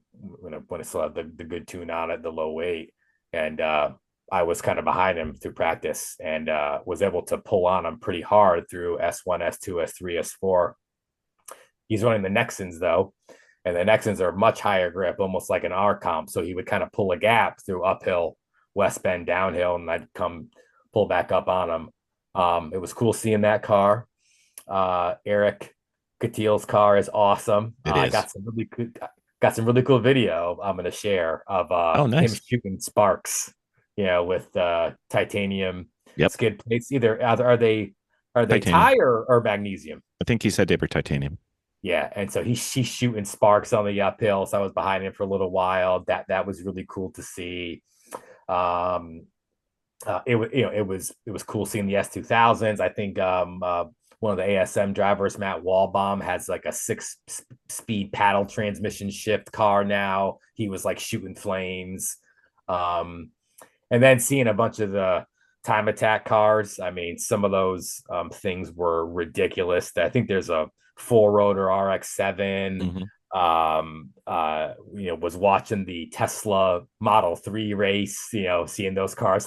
still had the good tune on it, the low weight, and I was kind of behind him through practice and was able to pull on him pretty hard through S1, S2, S3, S4. He's running the Nexans though, and the Nexans are much higher grip, almost like an R comp. So he would kind of pull a gap through uphill, west bend, downhill, and I'd come pull back up on him. It was cool seeing that car. Eric Catil's car is awesome. It I is. got some really cool video I'm going to share of Oh, him nice. shooting sparks, with titanium Yep, skid plates. Either are they titanium. tire or magnesium? I think he said they were titanium. Yeah, and so he's shooting sparks on the uphill. So I was behind him for a little while. That was really cool to see. Um, it was cool seeing the S2000s. I think one of the ASM drivers, Matt Walbaum, has like a six-speed paddle transmission shift car now. He was like shooting flames. Um, and then seeing a bunch of the time attack cars. I mean, some of those things were ridiculous. I think there's a four rotor RX-7. Hmm. Was watching the Tesla Model 3 race, seeing those cars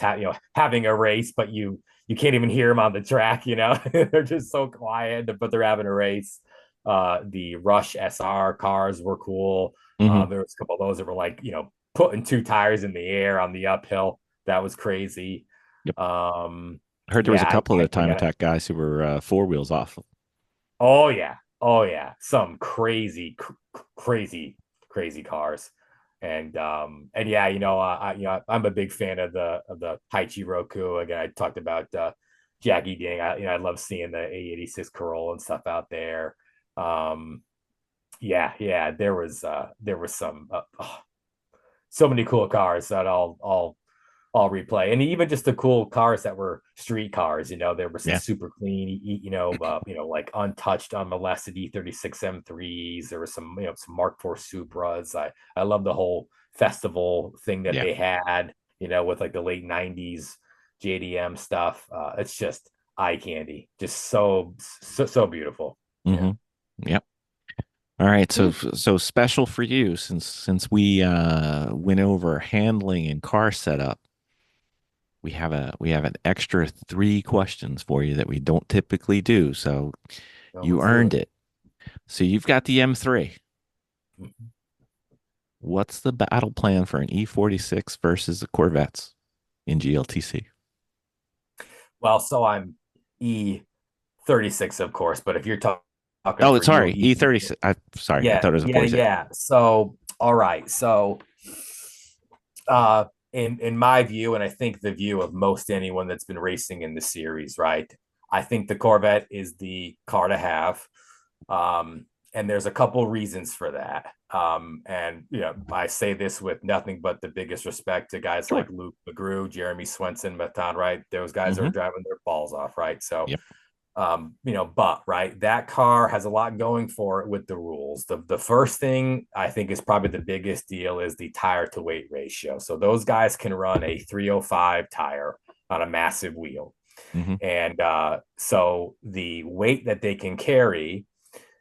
having a race, but you can't even hear them on the track, they're just so quiet, but they're having a race. The Rush SR cars were cool. Hmm. There was a couple of those that were like, putting two tires in the air on the uphill. That was crazy. Yep. Um, I heard there was yeah, a couple of the I time got attack guys who were four wheels off. Oh yeah, oh yeah, some crazy cars, and yeah, I'm a big fan of the Haichi Roku. Again, I talked about Jackie Ding. I love seeing the A86 Corolla and stuff out there. Um, yeah, there was some so many cool cars that I'll replay. And even just the cool cars that were street cars, there were some Yeah. super clean, like untouched, unmolested E36 M3s. There were some Mark IV Supras. I love the whole festival thing that Yeah. they had, with like the late 90s JDM stuff. It's just eye candy, just so beautiful. Hmm. Yeah. Yep. All right. So special for you since we went over handling and car setup. We have an extra three questions for you that we don't typically do. So Well, you let's do earned it. it. So you've got the M3. What's the battle plan for an E46 versus the Corvettes in GLTC? Well, so I'm E36, of course, but if you're talking Oh, for you, sorry, E36. Sorry, I yeah, thought it was a yeah, 46. yeah. So, all right. So, in my view, and I think the view of most anyone that's been racing in the series, right? I think the Corvette is the car to have. And there's a couple reasons for that. And I say this with nothing but the biggest respect to guys Sure. like Luke McGrew, Jeremy Swenson, Matan, right? Those guys are Hmm. driving their balls off, right? So Yep. but right, that car has a lot going for it with the rules. The first thing I think is probably the biggest deal is the tire to weight ratio. So those guys can run a 305 tire on a massive wheel. Hmm. And so the weight that they can carry,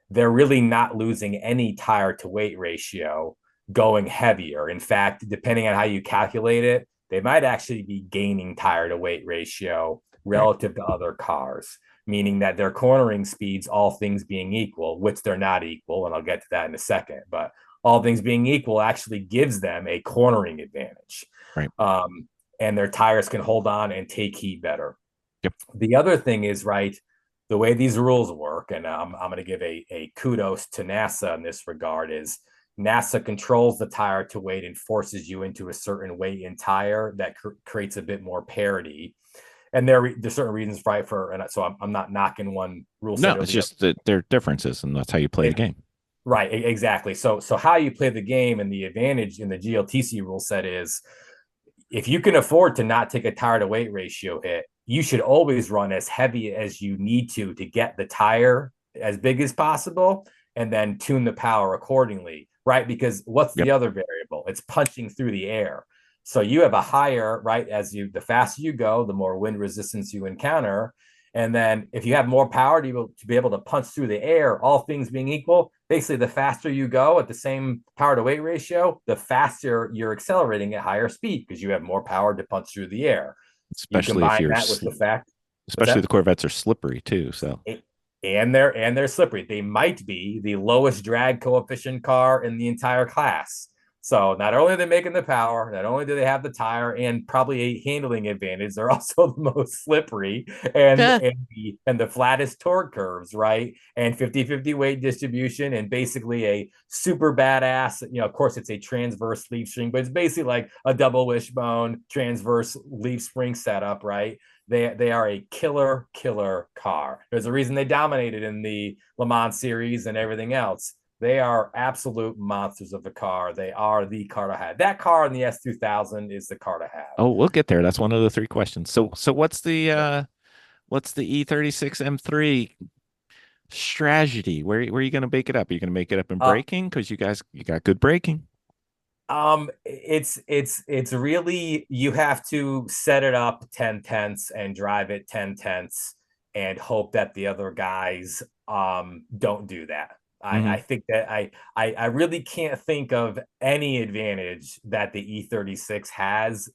they're really not losing any tire to weight ratio going heavier. In fact, depending on how you calculate it, they might actually be gaining tire to weight ratio relative to other cars, meaning that their cornering speeds, all things being equal, which they're not equal, and I'll get to that in a second, but all things being equal actually gives them a cornering advantage. Right. And their tires can hold on and take heat better. Yep. The other thing is, right, the way these rules work, and I'm going to give a kudos to NASA in this regard, is NASA controls the tire to weight and forces you into a certain weight in tire that creates a bit more parity. And there's certain reasons, right? And so I'm not knocking one rule. No, it's just that there are differences, and that's how you play the game. Right, exactly. So how you play the game, and the advantage in the GLTC rule set is, if you can afford to not take a tire to weight ratio hit, you should always run as heavy as you need to get the tire as big as possible, and then tune the power accordingly, right? Because what's the other variable? It's punching through the air. So you have a higher, right, the faster you go, the more wind resistance you encounter. And then if you have more power to be able to punch through the air, all things being equal, basically the faster you go at the same power to weight ratio, the faster you're accelerating at higher speed because you have more power to punch through the air. Especially if you're, especially the Corvettes are slippery too. So and they're slippery. They might be the lowest drag coefficient car in the entire class. So not only are they making the power, not only do they have the tire and probably a handling advantage, they're also the most slippery and the flattest torque curves, right? And 50-50 weight distribution, and basically a super badass, of course it's a transverse leaf spring, but it's basically like a double wishbone transverse leaf spring setup, right? They are a killer car. There's a reason they dominated in the Le Mans series and everything else. They are absolute monsters of a car. They are the car to have. That car in the S2000 is the car to have. Oh, we'll get there. That's one of the three questions. So what's the E36 M3 strategy? Where are you going to make it up? Are you going to make it up in braking? Because you got good braking. It's really, you have to set it up 10 tenths and drive it 10 tenths and hope that the other guys don't do that. I think that I really can't think of any advantage that the E36 has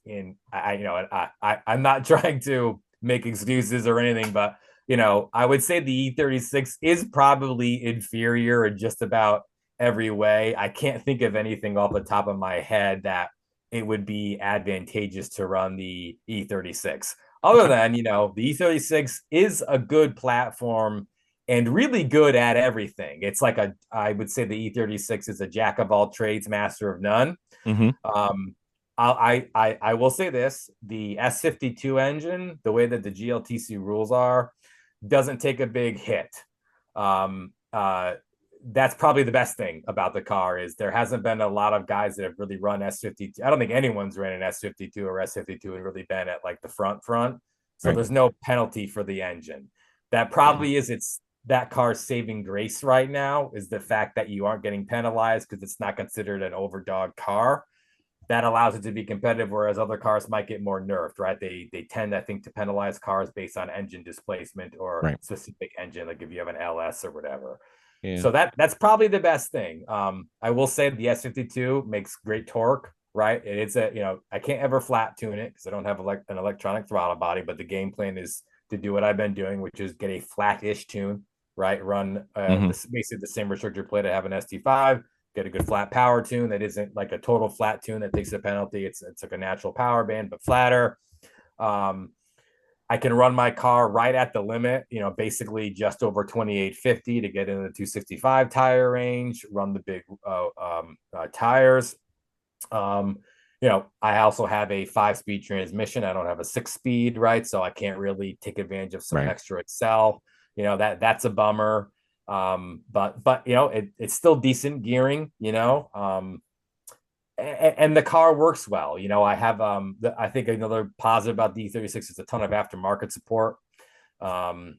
I'm not trying to make excuses or anything, but I would say the E36 is probably inferior in just about every way. I can't think of anything off the top of my head that it would be advantageous to run the E36. Other than, the E36 is a good platform and really good at everything. It's like I would say the E36 is a jack of all trades, master of none. I will say this: the S52 engine, the way that the GLTC rules are, doesn't take a big hit. That's probably the best thing about the car, is there hasn't been a lot of guys that have really run S52. I don't think anyone's ran an S52 or S52 and really been at like the front. So there's no penalty for the engine. That probably is that car's saving grace right now, is the fact that you aren't getting penalized because it's not considered an overdog car. That allows it to be competitive, whereas other cars might get more nerfed, right? They tend, I think, to penalize cars based on engine displacement or specific engine, like if you have an LS or whatever. Yeah. So that's probably the best thing. I will say the S52 makes great torque, right? It's I can't ever flat tune it because I don't have an electronic throttle body, but the game plan is to do what I've been doing, which is get a flat-ish tune, right? Run basically the same restrictor plate I have an ST5, get a good flat power tune that isn't like a total flat tune that takes a penalty. It's like a natural power band, but flatter. I can run my car right at the limit, basically just over 2850 to get into the 265 tire range, run the big tires. I also have a 5-speed transmission. I don't have a 6-speed, right? So I can't really take advantage of some extra excel. That's a bummer. But it's still decent gearing, and the car works well. I have I think another positive about the E36 is a ton of aftermarket support. And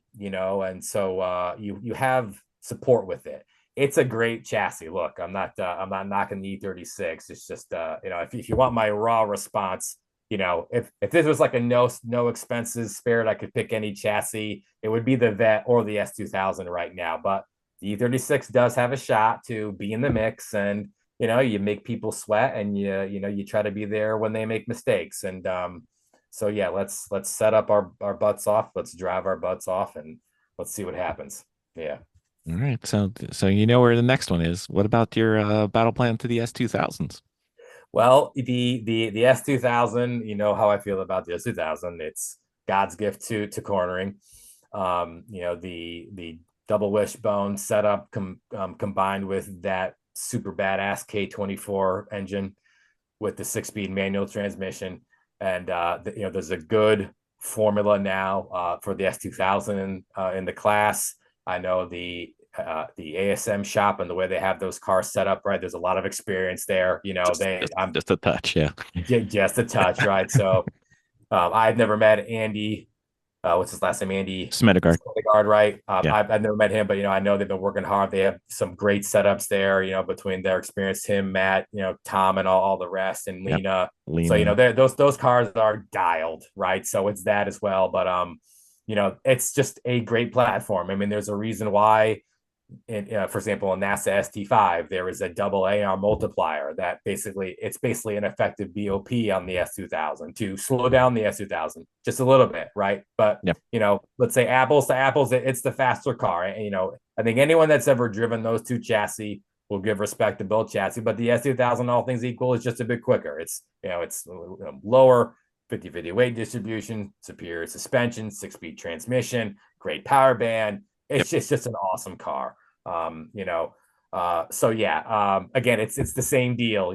so you have support with it. It's a great chassis. Look, I'm not knocking the E36. It's just if you want my raw response, if this was like a no expenses spared, I could pick any chassis. It would be the Vet or the S2000 right now. But the E36 does have a shot to be in the mix, and you make people sweat, and you try to be there when they make mistakes. And so yeah, let's set up our butts off. Let's drive our butts off, and let's see what happens. Yeah. All right. So you know where the next one is. What about your battle plan to the S2000s? Well, the S2000, you know how I feel about the S2000. It's God's gift to cornering. The double wishbone setup combined with that super badass K24 engine with the 6-speed manual transmission, and there's a good formula now for the S2000 in the class. I know the ASM shop and the way they have those cars set up, right? There's a lot of experience there. I'm Just a touch, yeah. just a touch, right? So I've never met Andy. What's his last name? Andy Smedegard. Smedegard, right? Yeah. I've never met him, but I know they've been working hard. They have some great setups there. Between their experience, him, Matt, Tom, and all the rest, and Lena. Lena. So those cars are dialed, right? So it's that as well. But it's just a great platform. I mean, there's a reason why. For example, in NASA ST5, there is a double AR multiplier that it's basically an effective BOP on the S2000 to slow down the S2000 just a little bit, right? But let's say apples to apples, it's the faster car. And I think anyone that's ever driven those two chassis will give respect to both chassis. But the S2000, all things equal, is just a bit quicker. It's lower 50-50 weight distribution, superior suspension, 6-speed transmission, great power band. It's just an awesome car. So yeah, again, it's the same deal,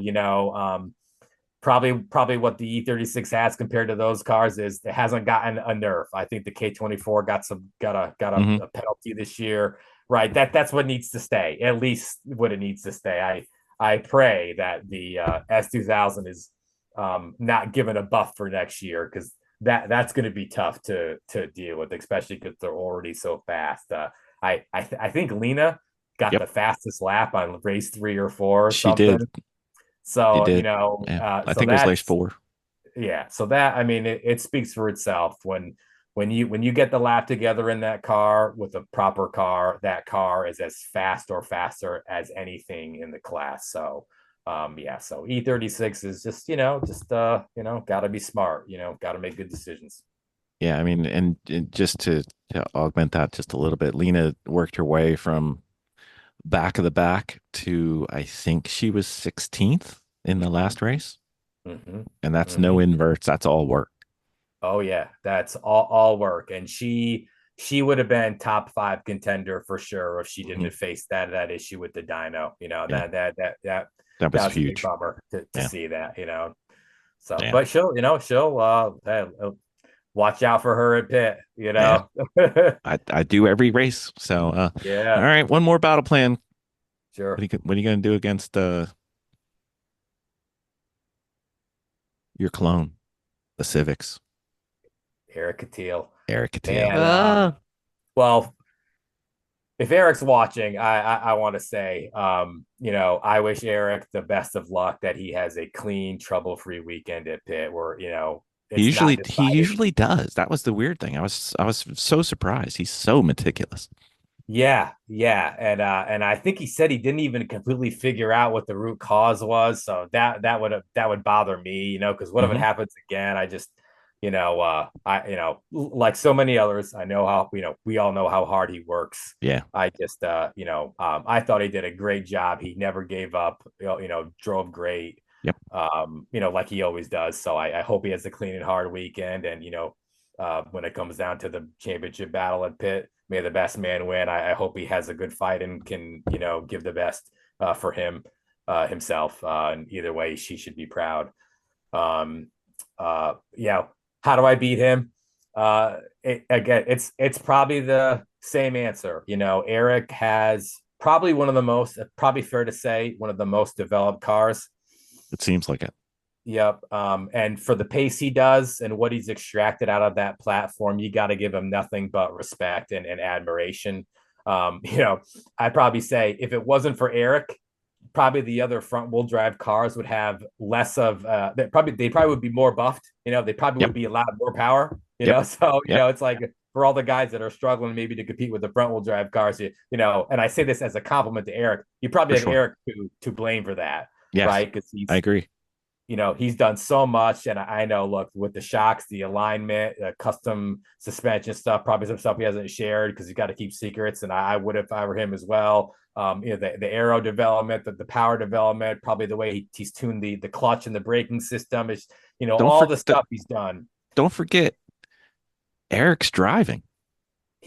probably what the E36 has compared to those cars is it hasn't gotten a nerf. I think the K24 got a penalty this year, right? That's what needs to stay, at least what it needs to stay. I pray that the S2000 is not given a buff for next year, because that's going to be tough to deal with, especially because they're already so fast. I think Lena got the fastest lap on race 3 or 4 or She something. did. So, I think it was race 4. Yeah. So that, I mean, it speaks for itself when you get the lap together in that car with a proper car, that car is as fast or faster as anything in the class. So, so E36 is just got to be smart, got to make good decisions. Yeah, I mean, and just to augment that just a little bit, Lena worked her way from back of the back to, I think she was 16th in the last race. Mm-hmm. And that's no inverts. That's all work. Oh yeah, that's all work. And she would have been top 5 contender for sure if she didn't have faced that issue with the dyno. That was huge. A big bummer to see that. So, but she'll watch out for her at pit. I do every race. So yeah. All right, one more battle plan. Sure. What are you going to do against your clone, the Civics? Eric Catil. And, well, if Eric's watching, I want to say, I wish Eric the best of luck, that he has a clean, trouble-free weekend at pit where, he usually does. That was the weird thing. I was so surprised. He's so meticulous. Yeah. And I think he said he didn't even completely figure out what the root cause was. So that would bother me, because what if it happens again? I just, like so many others, I know how, we all know how hard he works. Yeah. I just, I thought he did a great job. He never gave up, drove great. Yep. Like he always does. So I hope he has a clean and hard weekend. And, when it comes down to the championship battle at pit, may the best man win. I hope he has a good fight and can, give the best for himself. And either way, she should be proud. How do I beat him? It's probably the same answer. Eric has probably probably fair to say, one of the most developed cars. It seems like it. Yep. And for the pace he does and what he's extracted out of that platform, you got to give him nothing but respect and admiration. I'd probably say if it wasn't for Eric, probably the other front wheel drive cars would have less of they probably would be more buffed. They probably would be allowed more power. So it's like for all the guys that are struggling maybe to compete with the front wheel drive cars, and I say this as a compliment to Eric, you probably have Eric to blame for that. Yes, right? Because I agree. he's done so much. And I know, look, with the shocks, the alignment, custom suspension stuff, probably some stuff he hasn't shared because he's got to keep secrets. And I would if I were him as well. The aero development, the power development, probably the way he's tuned the clutch and the braking system is, Don't all for, the stuff he's done. don't forget Eric's driving.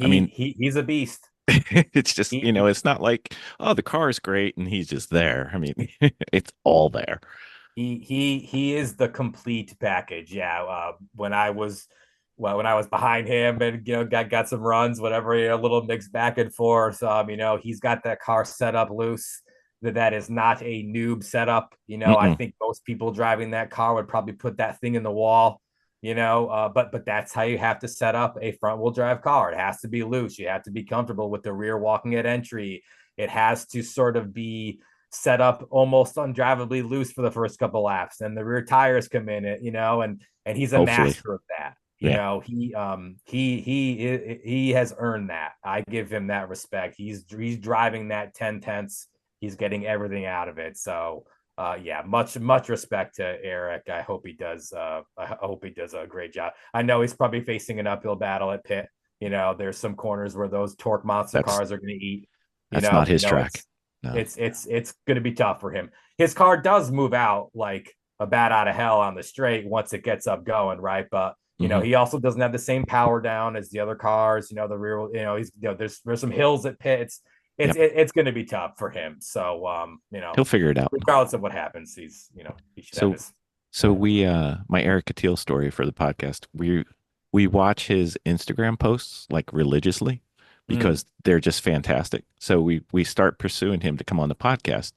I He mean, he he's a beast. it's just, He it's not like, oh, the car is great and he's just there. I mean, it's all there. he is the complete package. Yeah. When I was behind him and got some runs, whatever, a little mix back and forth. He's got that car set up loose. That is not a noob setup. I Mm-mm. think most people driving that car would probably put that thing in the wall. But that's how you have to set up a front wheel drive car. It has to be loose. You have to be comfortable with the rear walking at entry. It has to sort of be set up almost undrivably loose for the first couple laps, and the rear tires come in it, and he's a Hopefully. master of that. Yeah. He has earned that. I give him that respect. He's driving that 10 tenths. He's getting everything out of it. So yeah, much respect to Eric. I hope he does a great job. I know he's probably facing an uphill battle at pit. There's some corners where those torque monster That's cars are going to eat. that's not his track. It's No. it's going to be tough for him. His car does move out like a bat out of hell on the straight once it gets up going, right? But he also doesn't have the same power down as the other cars. The rear, he's there's some hills at pits. It's going to be tough for him. So He'll figure it out. regardless of what happens, he should have his. So we my Eric Catil story for the podcast. We watch his Instagram posts like religiously because they're just fantastic. So we start pursuing him to come on the podcast.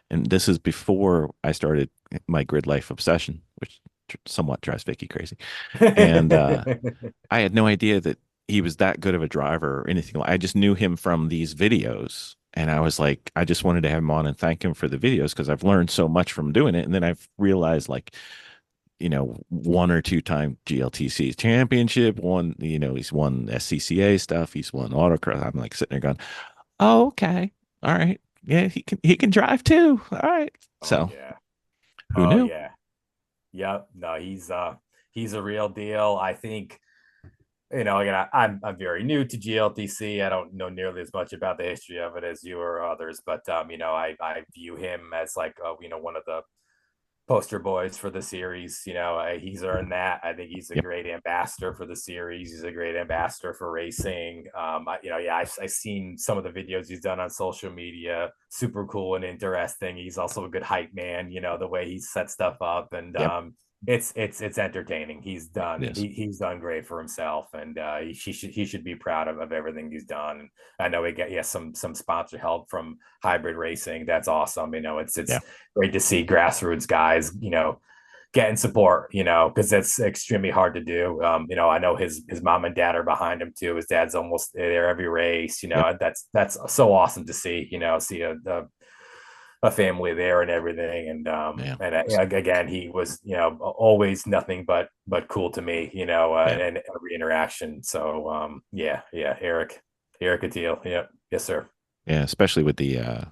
And this is before I started my grid life obsession, which somewhat drives Vicki crazy. And I had no idea that he was that good of a driver or anything. I just knew him from these videos. And I was like, I just wanted to have him on and thank him for the videos because I've learned so much from doing it. And then I've realized, like, 1 or 2 time GLTC championship, he's won SCCA stuff, he's won autocross. I'm like sitting there going, oh, okay. All right. Yeah, he can drive too. All right. So yeah. Who knew? Yeah. Yep. No, he's a real deal. I think, again, I'm very new to GLTC. I don't know nearly as much about the history of it as you or others, but I view him as like one of the poster boys for the series. He's earned that. I think he's a great ambassador for the series. He's a great ambassador for racing. I've seen some of the videos he's done on social media. Super cool and interesting. He's also a good hype man. The way he sets stuff up, and it's entertaining. He's done he's done great for himself, and he should be proud of everything he's done. And I know he got some sponsor help from Hybrid Racing. That's awesome. It's great to see grassroots guys getting support, because that's extremely hard to do. I know his mom and dad are behind him too. His dad's almost there every race. That's so awesome to see. See a family there and everything. And again, he was always nothing but cool to me, and every interaction. So Eric Catil. Yes, sir. Yeah, especially with the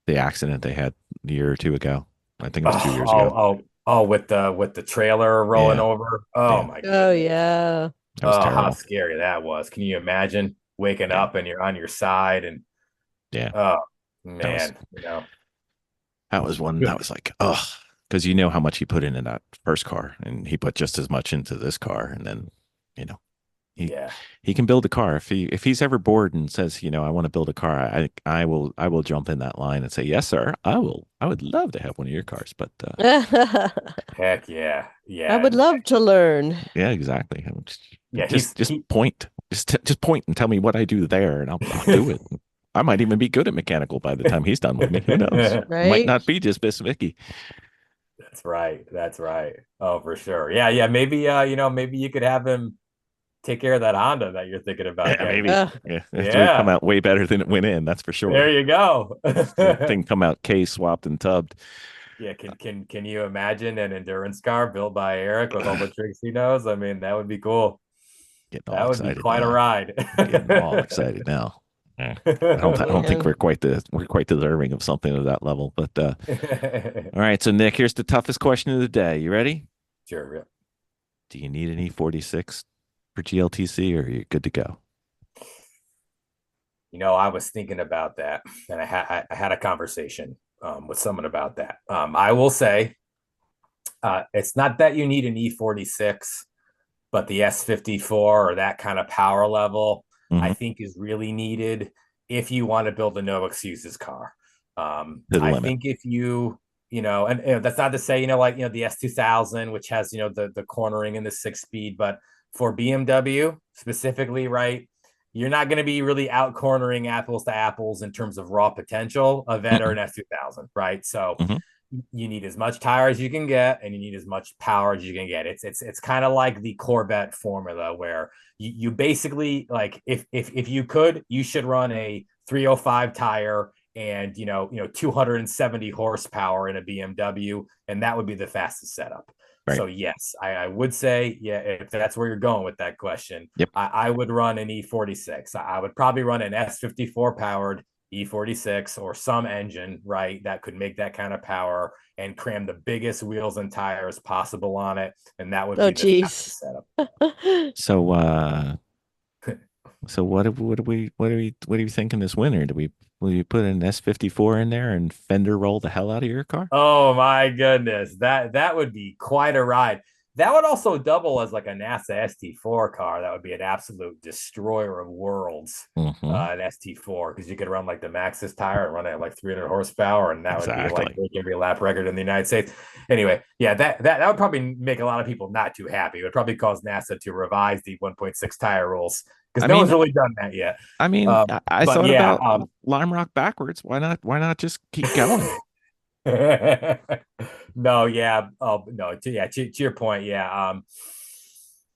accident they had a year or two ago. I think it was 2 years ago. With the trailer rolling over. Oh my god. Oh yeah. That was terrible. How scary that was. Can you imagine waking up and you're on your side and oh man, that was one that was like, oh, because how much he put into that first car, and he put just as much into this car, and then he can build a car. If he's ever bored and says, I want to build a car, I will jump in that line and say, yes, sir, I would love to have one of your cars. But heck yeah. I would love to learn. Yeah, exactly. Just just point and tell me what I do there, and I'll do it. I might even be good at mechanical by the time he's done with me. Who knows? Right? Might not be just Miss Vicki. That's right. Oh, for sure. Yeah. Maybe maybe you could have him take care of that Honda that you're thinking about. Yeah, maybe. It's gonna come out way better than it went in. That's for sure. There you go. Thing come out case swapped and tubbed. Yeah. Can you imagine an endurance car built by Eric with all the tricks he knows? I mean, that would be cool. That would be quite a ride. Getting all excited now. I don't think Man. we're quite deserving of something of that level. But all right, so Nick, here's the toughest question of the day. You ready? Sure. Yeah. Do you need an E46 for GLTC, or are you good to go? I was thinking about that, and I had a conversation with someone about that. I will say, it's not that you need an E46, but the S54 or that kind of power level, I Mm-hmm. think is really needed if you want to build a no excuses car. To the I limit. think if and that's not to say, the S2000, which has, the cornering and the 6-speed, but for BMW specifically, right? You're not going to be really out cornering apples to apples in terms of raw potential of that or Mm-mm. an S2000, right? So Mm-hmm. you need as much tire as you can get, and you need as much power as you can get. It's kind of like the Corvette formula, where you basically, like, if you could, you should run a 305 tire and 270 horsepower in a BMW, and that would be the fastest setup. Right. So yes, I would say, yeah, if that's where you're going with that question, Yep. I would run an E46. I would probably run an S54 powered E46 or some engine, right, that could make that kind of power and cram the biggest wheels and tires possible on it, and that would Oh, be the geez. fastest setup. So so what are we thinking this winter? Will you put an S54 in there and fender roll the hell out of your car? Oh my goodness, that would be quite a ride. That would also double as like a NASA ST4 car. That would be an absolute destroyer of worlds. Mm-hmm. An ST4, because you could run like the Maxxis tire and run it at like 300 horsepower, and that would be like Exactly. breaking every lap record in the United States. Anyway, yeah, that would probably make a lot of people not too happy. It would probably cause NASA to revise the 1.6 tire rules, because I no one's mean, really done that yet. I But thought yeah, about Lime Rock backwards. Why not just keep going? no, yeah. Oh, no. To your point, yeah.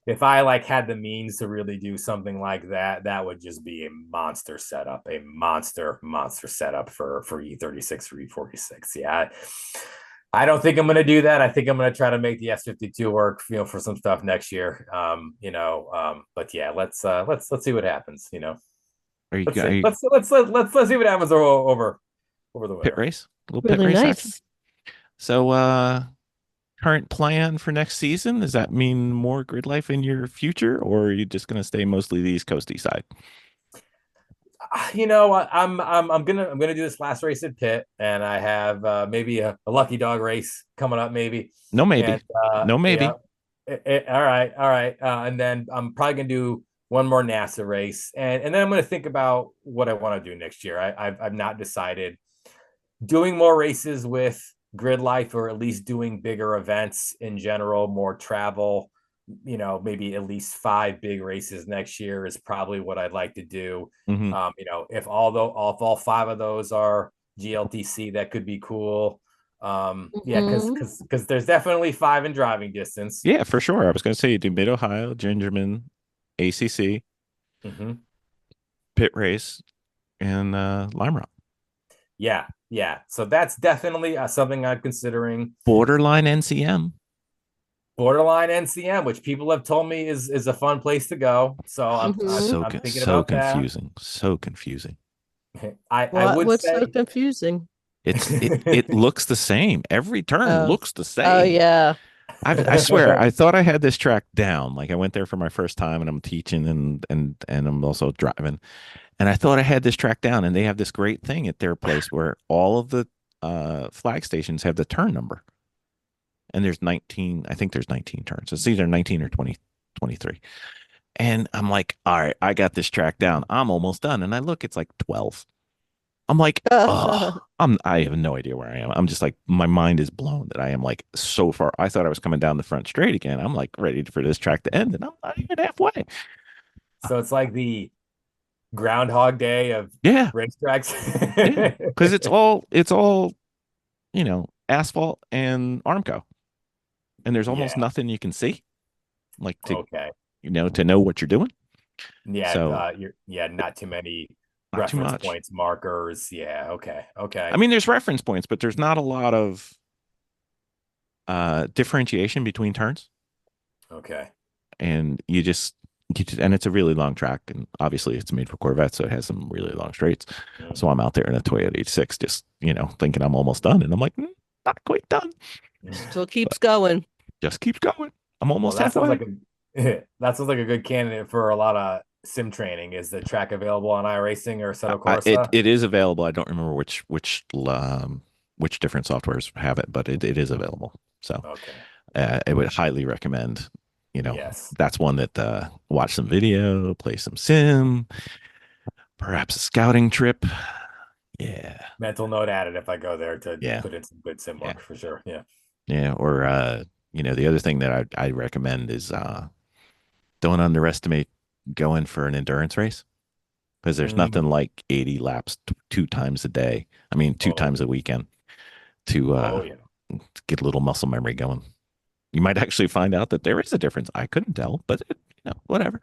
If I like had the means to really do something like that, that would just be a monster setup, a monster setup for E36 or E46. Yeah. I don't think I'm going to do that. I think I'm going to try to make the S52 work, for some stuff next year. But yeah, let's see what happens. Are you, Let's are see. you Let's see what happens over the pit winter. race? A little pit Really race action? nice. So current plan for next season, does that mean more grid life in your future, or are you just gonna stay mostly the East Coasty side? I'm gonna do this last race at Pitt, and I have maybe a lucky dog race coming up, maybe. No, And maybe. No, yeah, maybe. all right. And then I'm probably gonna do one more NASA race, and then I'm gonna think about what I want to do next year. I've not decided. Doing more races with Grid Life, or at least doing bigger events in general, more travel, maybe at least 5 big races next year is probably what I'd like to do. Hmm. If all 5 of those are GLTC, that could be cool. Yeah, because Mhm. there's definitely 5 in driving distance. Yeah, for sure. I was gonna say you do Mid Ohio, Gingerman, ACC, Hmm. pit race, and Lime Rock. Yeah. So that's definitely something I'm considering. Borderline NCM. Borderline NCM, which people have told me is a fun place to go. So Mhm. I'm thinking So about that. confusing. So confusing. I would What's so say, confusing? It looks the same. Every turn Oh, looks the oh same. yeah. I swear, I thought I had this track down. Like I went there for my first time and I'm teaching and I'm also driving. And I thought I had this track down, and they have this great thing at their place where all of the flag stations have the turn number. And there's 19, I think there's 19 turns. It's either 19 or 20, 23. And I'm like, all right, I got this track down. I'm almost done. And I look, it's like 12. I'm like, oh, I have no idea where I am. I'm just like, my mind is blown that I am like so far. I thought I was coming down the front straight again. I'm like ready for this track to end, and I'm not even halfway. so it's like the Groundhog Day of Yeah, racetracks. yeah, because it's all asphalt and Armco, and there's Yeah. almost nothing you can see, like Okay. to know what you're doing. Yeah. So Not too many not too reference much. points, markers. Yeah. Okay. I Okay. mean, there's reference points, but there's not a lot of differentiation between turns, Okay. and you just And it's a really long track, and obviously it's made for Corvettes, so it has some really long straights. So I'm out there in a Toyota H6, just thinking I'm almost done, and I'm like, not quite done. Still keeps going. Just keeps going. I'm Well, almost that sounds halfway. like a that sounds like a good candidate for a lot of sim training. Is the track available on iRacing or Assetto Corsa? It is available. I don't remember which different softwares have it, but it is available. So Okay. I would highly recommend. Yes. That's one that watch some video, play some sim, perhaps a scouting trip. Yeah. Mental note added if I go there to Yeah. put in some good sim work for sure. Yeah. Yeah. Or the other thing that I recommend is don't underestimate going for an endurance race, because there's nothing like 80 laps 2 times a day. I mean, two Oh, times a weekend to yeah. get a little muscle memory going. You might actually find out that there is a difference. I couldn't tell, but whatever.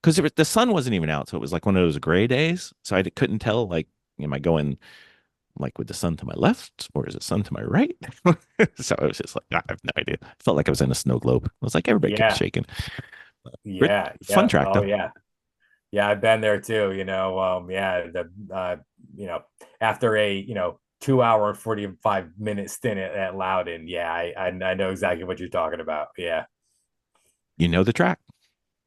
Because the sun wasn't even out, so it was like one of those gray days. So I couldn't tell, like, am I going like with the sun to my left or is it sun to my right? So I was just like, I have no idea. I felt like I was in a snow globe. It was like everybody kept Yeah. shaking. Yeah. Fun Yeah. track Oh though. yeah. Yeah, I've been there too. Yeah, after a 2 hour and 45 minute stint at Loudon, yeah, I know exactly what you're talking about. Yeah, You know the track.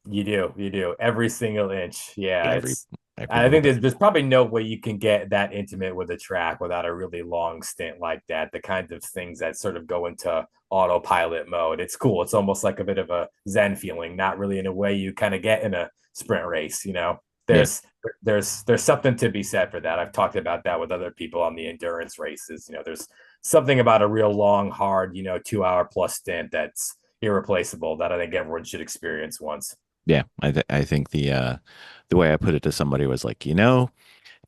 you do every single inch. Yeah, Every it's. every I little think bit. there's probably no way you can get that intimate with a track without a really long stint like that. The kinds of things that sort of go into autopilot mode. It's cool. It's almost like a bit of a Zen feeling, not really in a way you kind of get in a sprint race. Yeah. There's something to be said for that. I've talked about that with other people on the endurance races. There's something about a real long, hard, 2 hour plus stint that's irreplaceable that I think everyone should experience once. Yeah. I think the way I put it to somebody was like,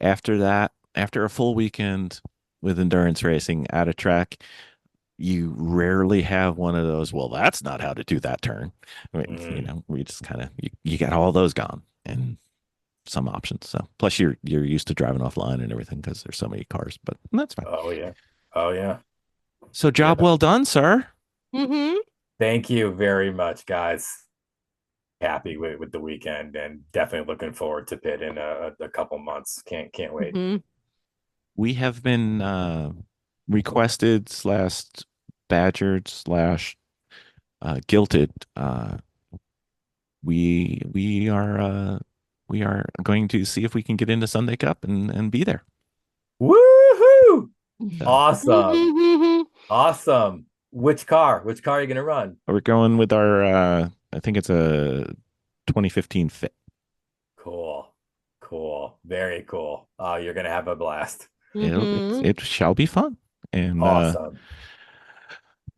after that, after a full weekend with endurance racing at a track, you rarely have one of those. Well, that's not how to do that turn. I mean, we just kind of you got all those gone and some options. So plus you're used to driving offline and everything because there's so many cars. But that's fine. Oh yeah. Oh yeah. So Yeah. job well done, sir. Mm-hmm. Thank you very much, guys. Happy with the weekend and definitely looking forward to Pitt in a couple months. Can't wait. Mm-hmm. We have been requested slash badgered slash guilted. We are going to see if we can get into Sunday Cup and be there. Woohoo! So Awesome. Mm-hmm. Awesome. Which car? Which car are you gonna run? we're going with our I think it's a 2015 Fit. Cool. Very cool. You're gonna have a blast. Mm-hmm. It shall be fun. And Awesome.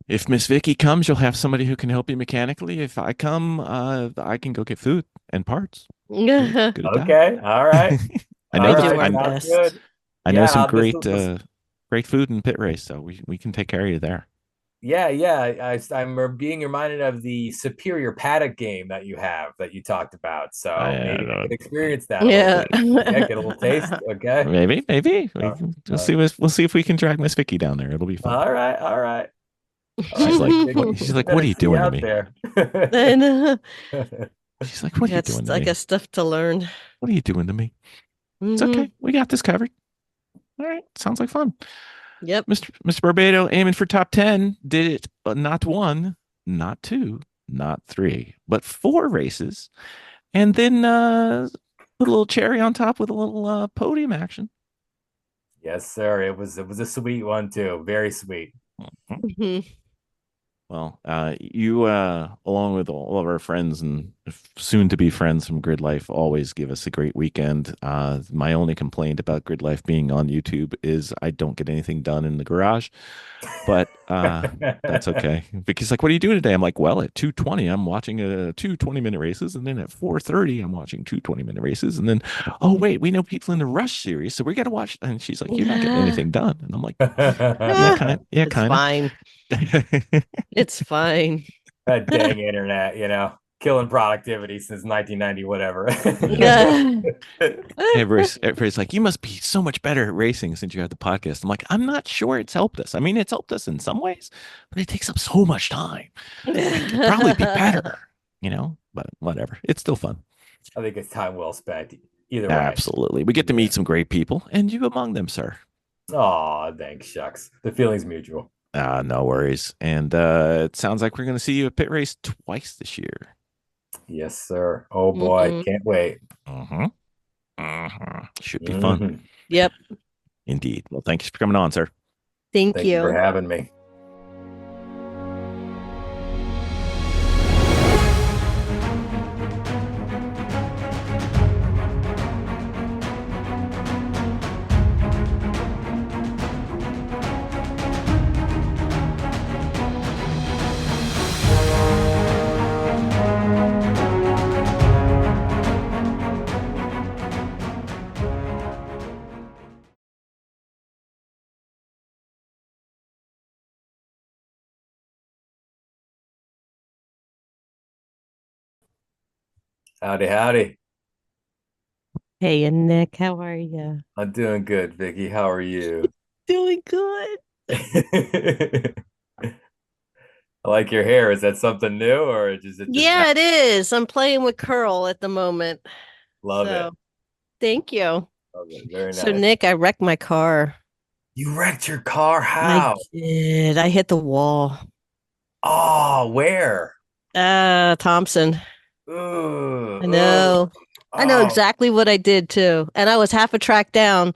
if Miss Vicki comes, you'll have somebody who can help you mechanically. If I come, I can go get food and parts. Yeah. Good at that. Okay. All right. I We know do that our Sounds best. good. I know some this great great food in pit race, so we can take care of you there. Yeah. I'm being reminded of the Superior Paddock game that you talked about. So maybe I could experience that a little Yeah. bit. Yeah, get a little taste. Okay. Maybe Uh, we'll uh, see if we can drag Miss Vicky down there. It'll be fun. all right. All right. She's like, Vicki, she's like, what better are you see doing to out me? there. I know. She's like, what are you doing to I me? got stuff to learn. What are you doing to me? It's Mm-hmm. okay. We got this covered. All right. Sounds like fun. Yep. Mr. Barbato aiming for top 10 did it, but not one, not two, not three, but 4 races. And then put a little cherry on top with a little podium action. Yes, sir. It was a sweet one too. Very sweet. Mm-hmm. Well, you, along with all of our friends and soon to be friends from Grid Life, always give us a great weekend. My only complaint about Grid Life being on YouTube is I don't get anything done in the garage, but that's okay. Because like, what are you doing today? I'm like, well, at 2:20, I'm watching two 20-minute races, and then at 4:30, I'm watching two 20-minute races, and then oh wait, we know people in the Rush series, so we got to watch. And she's like, you're not getting anything done, and I'm like, yeah, It's kind of. fine. It's fine. That dang internet, killing productivity since 1990, whatever. Yeah. Everybody's like, you must be so much better at racing since you have the podcast. I'm like, I'm not sure it's helped us. I mean, it's helped us in some ways, but it takes up so much time. I could probably be better, but whatever. It's still fun. I think it's time well spent. Either way. Absolutely. We get to meet some great people, and you among them, sir. Oh, thanks, shucks. The feeling's mutual. No worries. And it sounds like we're going to see you at Pit Race twice this year. Yes, sir. Oh boy, can't wait. Should be fun. Yep. Indeed. Well, thank you for coming on, sir. Thank you for having me. Howdy, howdy. Hey, and Nick, how are you? I'm doing good, Vicki. How are you? Doing good. I like your hair. Is that something new or is it just Yeah, it is. I'm playing with curl at the moment. Love it. Thank you. Love it. Very So, nice. Nick, I wrecked my car. You wrecked your car? I How? did. I hit the wall. Oh, where? Thompson. Ooh, I know. I know oh. exactly what I did too. And I was half a track down,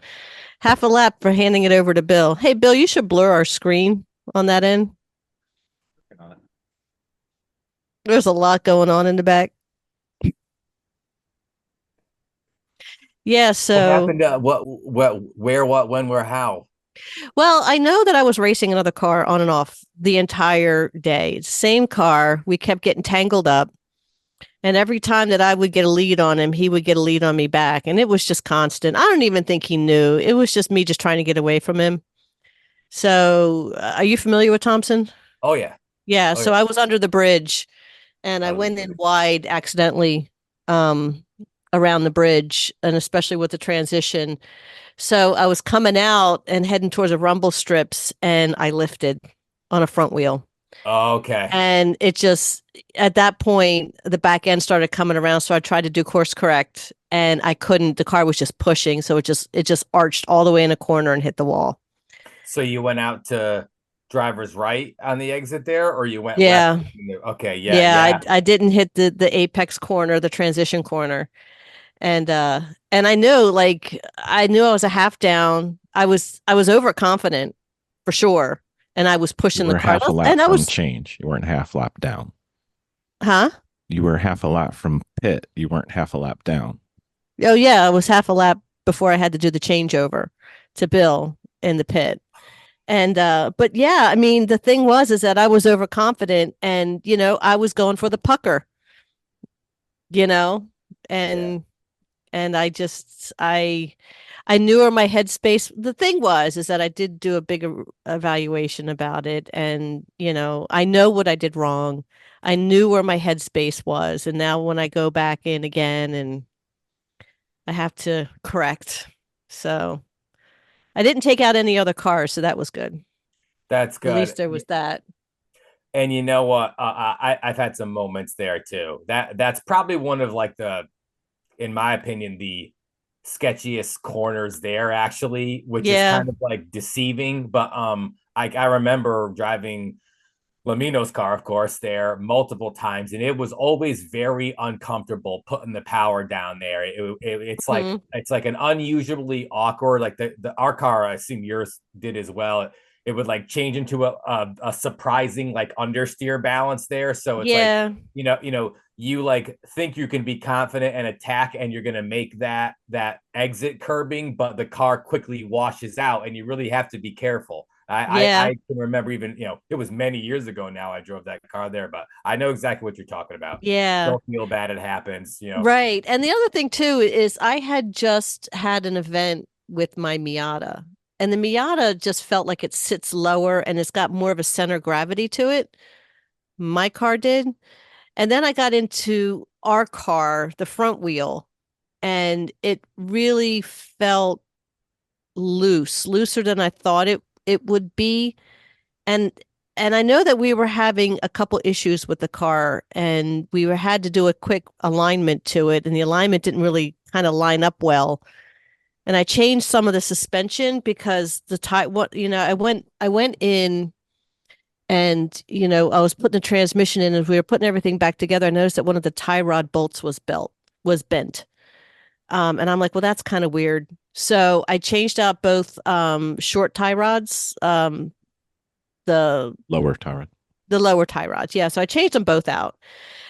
half a lap for handing it over to Bill. Hey, Bill, you should blur our screen on that end. There's a lot going on in the back. Yeah, so What happened? Where, what, when, where, how? well, I know that I was racing another car on and off the entire day. Same car. We kept getting tangled up. And every time that I would get a lead on him, he would get a lead on me back. And it was just constant. I don't even think he knew. It was just me just trying to get away from him. So, are you familiar with Thompson? Oh, yeah. Yeah. Oh, So yeah. I was under the bridge and I Under the went in bridge. wide accidentally around the bridge, and especially with the transition. So I was coming out and heading towards the rumble strips and I lifted on a front wheel. Okay. And it just, at that point, the back end started coming around. So I tried to do course correct and I couldn't. The car was just pushing. So it just arched all the way in a corner and hit the wall. So you went out to driver's right on the exit there, or you went Yeah. left? Okay. Yeah. I didn't hit the apex corner, the transition corner. And I knew, like, I knew I was a half down. I was overconfident for sure. And I was You pushing the were car. half a lap And I from was, change. You weren't half lap down. huh? You were half a lap from pit. You weren't half a lap down. Oh yeah, I was half a lap before I had to do the changeover to Bill in the pit. And but yeah, I mean the thing was is that I was overconfident and I was going for the pucker, you know, and and I knew where my headspace. The thing was is that I did do a big evaluation about it, and I know what I did wrong. I knew where my headspace was, and now when I go back in again and I have to correct. So I didn't take out any other cars, so that was good. That's At good. least there was that. And you know what? I've had some moments there too. That's probably one of like in my opinion, the sketchiest corners there actually, which is Yeah. kind of like deceiving. But I remember driving Lamino's car, of course, there multiple times, and it was always very uncomfortable putting the power down there. It's like an unusually awkward, like our car, I assume yours did as well. It would like change into a surprising like understeer balance there. So it's like Yeah. you like think you can be confident and attack, and you're gonna make that exit curbing, but the car quickly washes out, and you really have to be careful. Yeah. I can remember even, it was many years ago now I drove that car there, but I know exactly what you're talking about. Yeah. Don't feel bad, it happens. Right. And the other thing too is I had just had an event with my Miata, and the Miata just felt like it sits lower and it's got more of a center gravity to it. My car did. And then I got into our car, the front wheel, and it really felt looser than I thought it would be. And I know that we were having a couple issues with the car, and had to do a quick alignment to it, and the alignment didn't really kind of line up well. And I changed some of the suspension because I went in and I was putting the transmission in, and as we were putting everything back together, I noticed that one of the tie rod bolts was bent. And I'm like, well, that's kind of weird. So I changed out both short tie rods, the Lower tyrant. the lower tie rods. Yeah, so I changed them both out.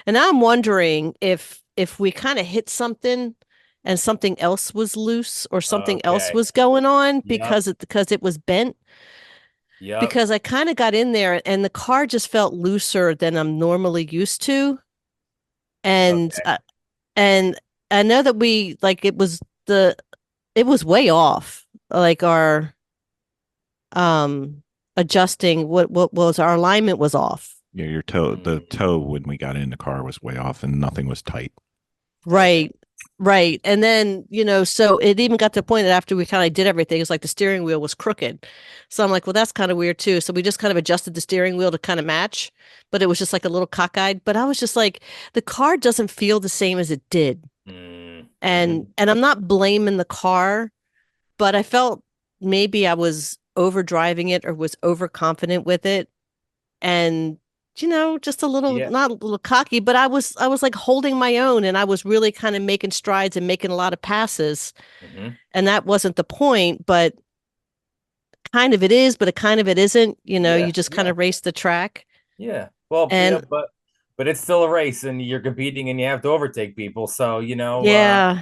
And now I'm wondering if we kind of hit something and something else was loose or something else Okay. was going on Yep. because it was bent. Yep. Because I kind of got in there and the car just felt looser than I'm normally used to. And and I know that it was way off. Like our adjusting what was our alignment was off. Yeah, the toe when we got in the car was way off and nothing was tight. Right. Right. And then, so it even got to the point that after we kind of did everything, it's like the steering wheel was crooked. So I'm like, well, that's kind of weird too. So we just kind of adjusted the steering wheel to kind of match, but it was just like a little cockeyed. But I was just like, the car doesn't feel the same as it did. Mm-hmm. And I'm not blaming the car, but I felt maybe I was over driving it or was overconfident with it. And just a little, not a little cocky, but I was like holding my own, and I was really kind of making strides and making a lot of passes. Mm-hmm. And that wasn't the point, but kind of it is, but it kind of it isn't. You just kind of race the track. Yeah. Well, And but it's still a race, and you're competing, and you have to overtake people. So yeah,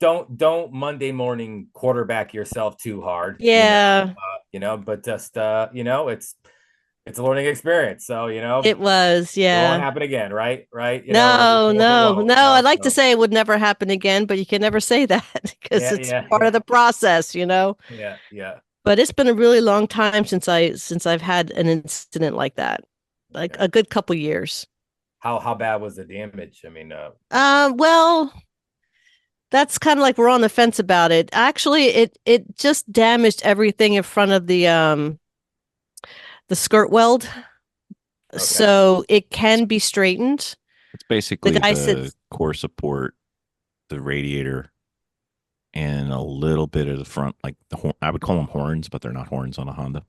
don't Monday morning quarterback yourself too hard. yeah, But just it's a learning experience. So it was, it won't yeah. happen again, right? No, no, no. I'd like to So, say it would never happen again, but you can never say that because it's part of the process. Yeah. But it's been a really long time since I've had an incident like that, like a good couple years. How bad was the damage? I mean, Well, that's kind of like we're on the fence about it. Actually, it just damaged everything in front of the skirt weld. Okay. So it can be straightened. It's basically The guy the said, core support, the radiator, and a little bit of the front, like I would call them horns, but they're not horns on a Honda.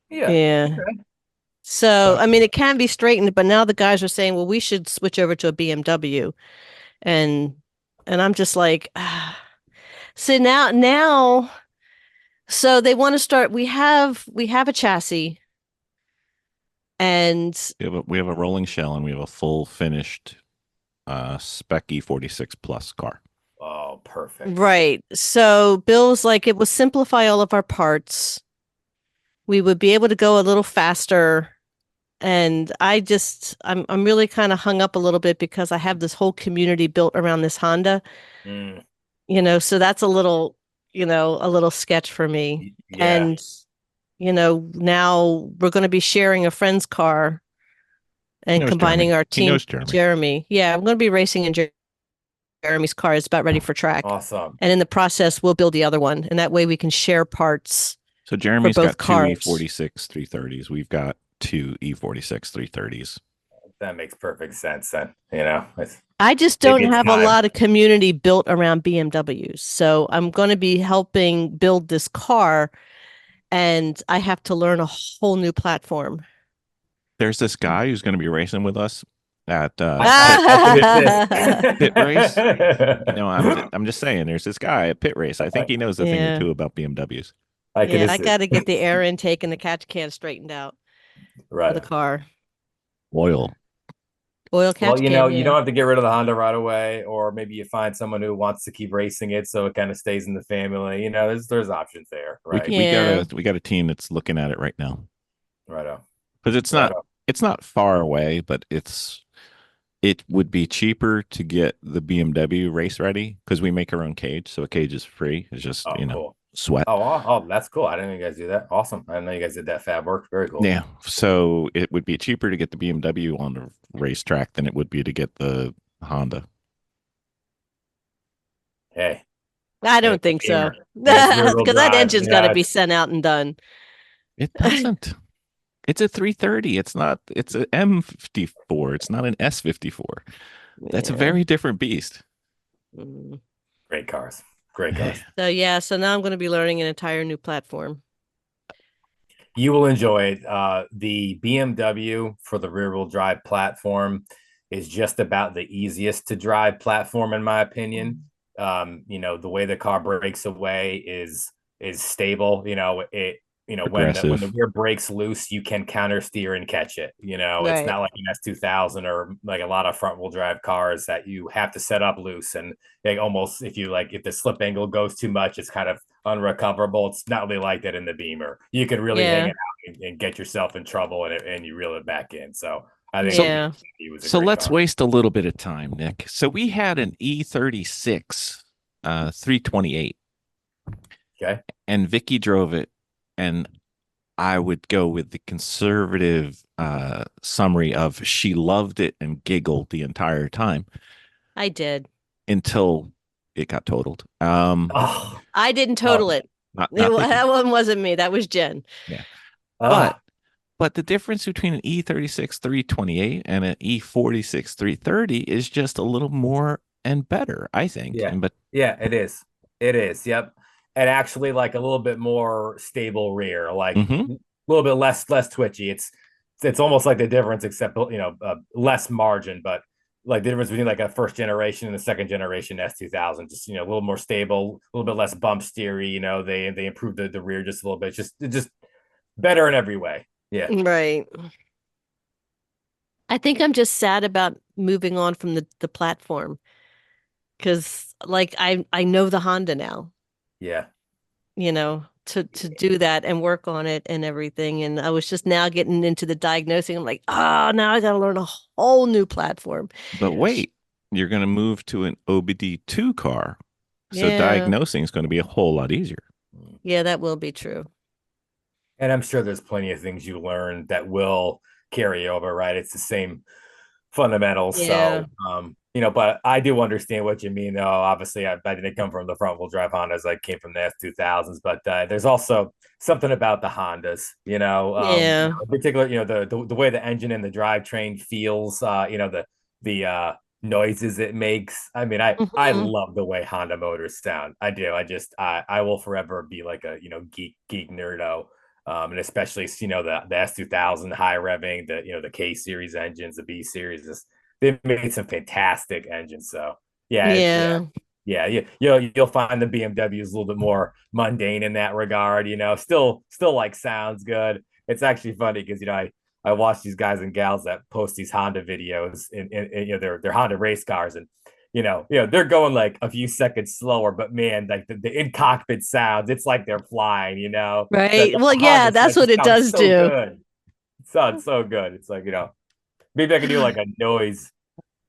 yeah. Okay. So, I mean, it can be straightened, but now the guys are saying, well, we should switch over to a BMW. And I'm just like, so so they want to start, we have a chassis, and We have a rolling shell and we have a full finished spec E46 plus car. Oh, perfect. right. So Bill's like, it will simplify all of our parts. We would be able to go a little faster. And I'm really kind of hung up a little bit because I have this whole community built around this Honda. So that's a little sketch for me. Yeah. And now we're going to be sharing a friend's car and combining Jeremy. our He team. knows Jeremy. Yeah, I'm going to be racing in Jeremy's car. It's about ready for track. Awesome. And in the process, we'll build the other one, and that way we can share parts. So Jeremy's for both got cars. two E46 330s. We've got two E46 330s. That makes perfect sense then. I just don't have a lot of community built around BMWs. So I'm going to be helping build this car, and I have to learn a whole new platform. There's this guy who's going to be racing with us at pit race. I'm just saying, there's this guy at pit race. I think he knows a thing or two about BMWs. I got to get the air intake and the catch can straightened out for the car. Oil catch can. You don't have to get rid of the Honda right away, or maybe you find someone who wants to keep racing it so it kind of stays in the family. There's options there, right? We got a team that's looking at it right now. Right. Because it's not far away, but it would be cheaper to get the BMW race ready because we make our own cage, so a cage is free. It's just cool. Sweat. Oh, that's cool. I didn't know you guys do that. Awesome. I didn't know you guys did that fab work. Very cool. Yeah. So it would be cheaper to get the BMW on the racetrack than it would be to get the Honda. Hey. I don't think so. Because that engine's got to be sent out and done. It doesn't. It's a 330. It's not. It's an M54. It's not an S54. That's a Yeah. very different beast. Mm. Great cars. Great cars. So yeah, so now I'm going to be learning an entire new platform. You will enjoy it. The BMW for the rear wheel drive platform is just about the easiest to drive platform, in my opinion. The way the car breaks away is stable. When the Progressive. rear breaks loose, you can counter steer and catch it. It's Right. not like an S2000 or like a lot of front wheel drive cars that you have to set up loose and almost if the slip angle goes too much, it's kind of unrecoverable. It's not really like that in the Beamer. You can really hang Yeah. it out and get yourself in trouble and you reel it back in. So I think the So Yeah. he was a so great let's car. waste a little bit of time, Nick. So we had an E36 328 Okay. and Vicki drove it, and I would go with the conservative summary of she loved it and giggled the entire time I did. until it got totaled. Oh, I didn't oh, total it. Not Vicki. That one wasn't me. That was Jen. Yeah. oh, But the difference between an E36 328 and an E46 330 is just a little more and better, I think. yeah. And but Yeah, it is. It is. Yep. And actually like a little bit more stable rear, like mhm. a little bit less twitchy. It's almost like the difference, except less margin, but like the difference between like a first generation and a second generation S2000, just a little more stable, a little bit less bump steery. They improved the rear just a little bit, just better in every way. Yeah, Right. I think I'm just sad about moving on from the platform because like I know the Honda now, yeah, to do that and work on it and everything. And I was just now getting into the diagnosing. I'm like, oh, now I got to learn a whole new platform. But wait, you're going to move to an OBD2 car. So Yeah. diagnosing is going to be a whole lot easier. Yeah, that will be true. and I'm sure there's plenty of things you learn that will carry over. Right, it's the same fundamentals. Yeah. So, but I do understand what you mean, though. Obviously, I didn't come from the front wheel drive Hondas. I came from the S2000s, but there's also something about the Hondas, Yeah. in particular, the way the engine and the drivetrain feels, the noises it makes. I mean, I Hmm. love the way Honda motors sound. I do. I will forever be like a geek nerdo. And especially the S2000 high revving, the K series engines, the B series, they've made some fantastic engines. So Yeah. you'll find the BMW is a little bit more mundane in that regard. Still like sounds good. It's actually funny because I watch these guys and gals that post these Honda videos in their Honda race cars, and they're going like a few seconds slower, but man, like the in cockpit sounds, it's like they're flying. The Right. Well, yeah, Honda that's stuff what just it sounds does so do. good. It sounds so good. It's like maybe I can do like a noise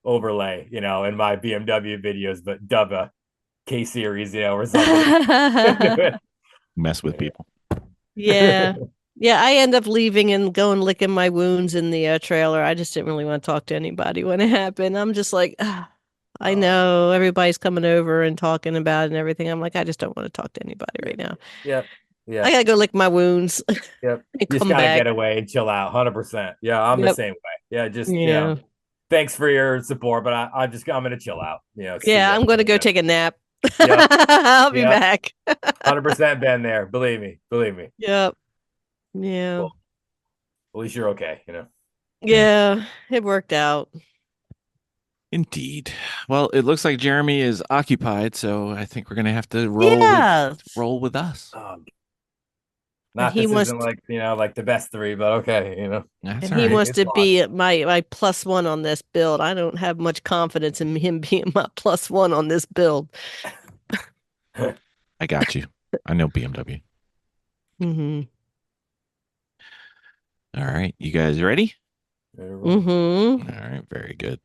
overlay, in my BMW videos, but dub a K series, or something. Mess with people. Yeah. Yeah, I end up leaving and going licking my wounds in the trailer. I just didn't really want to talk to anybody when it happened. I'm just like, "Ah, I Oh, know everybody's coming over and talking about it and everything. I'm like, I just don't want to talk to anybody right now. yep, I yep, gotta go lick my wounds yep. and You just come gotta back. get away and chill out, 100%. Yeah, I'm the Yep. same way. Yeah, just Yeah. thanks for your support, but I'm gonna chill out. See Yeah, ya. I'm gonna go take a nap. Yep, I'll be yep. back. 100% been there. Believe me. Believe me. Yep. Yeah. Well, at least you're okay. Yeah, Yeah, it worked out. indeed. Well, it looks like Jeremy is occupied, so I think we're going to have to Yeah. roll with us. And Not he this wants isn't like like the best three, but okay. That's And all he right. wants It's to fine. be my plus one on this build. I don't have much confidence in him being my plus one on this build. I got you. I know BMW. Mm-hmm. All right. You guys ready? Mm-hmm. All right. Very good.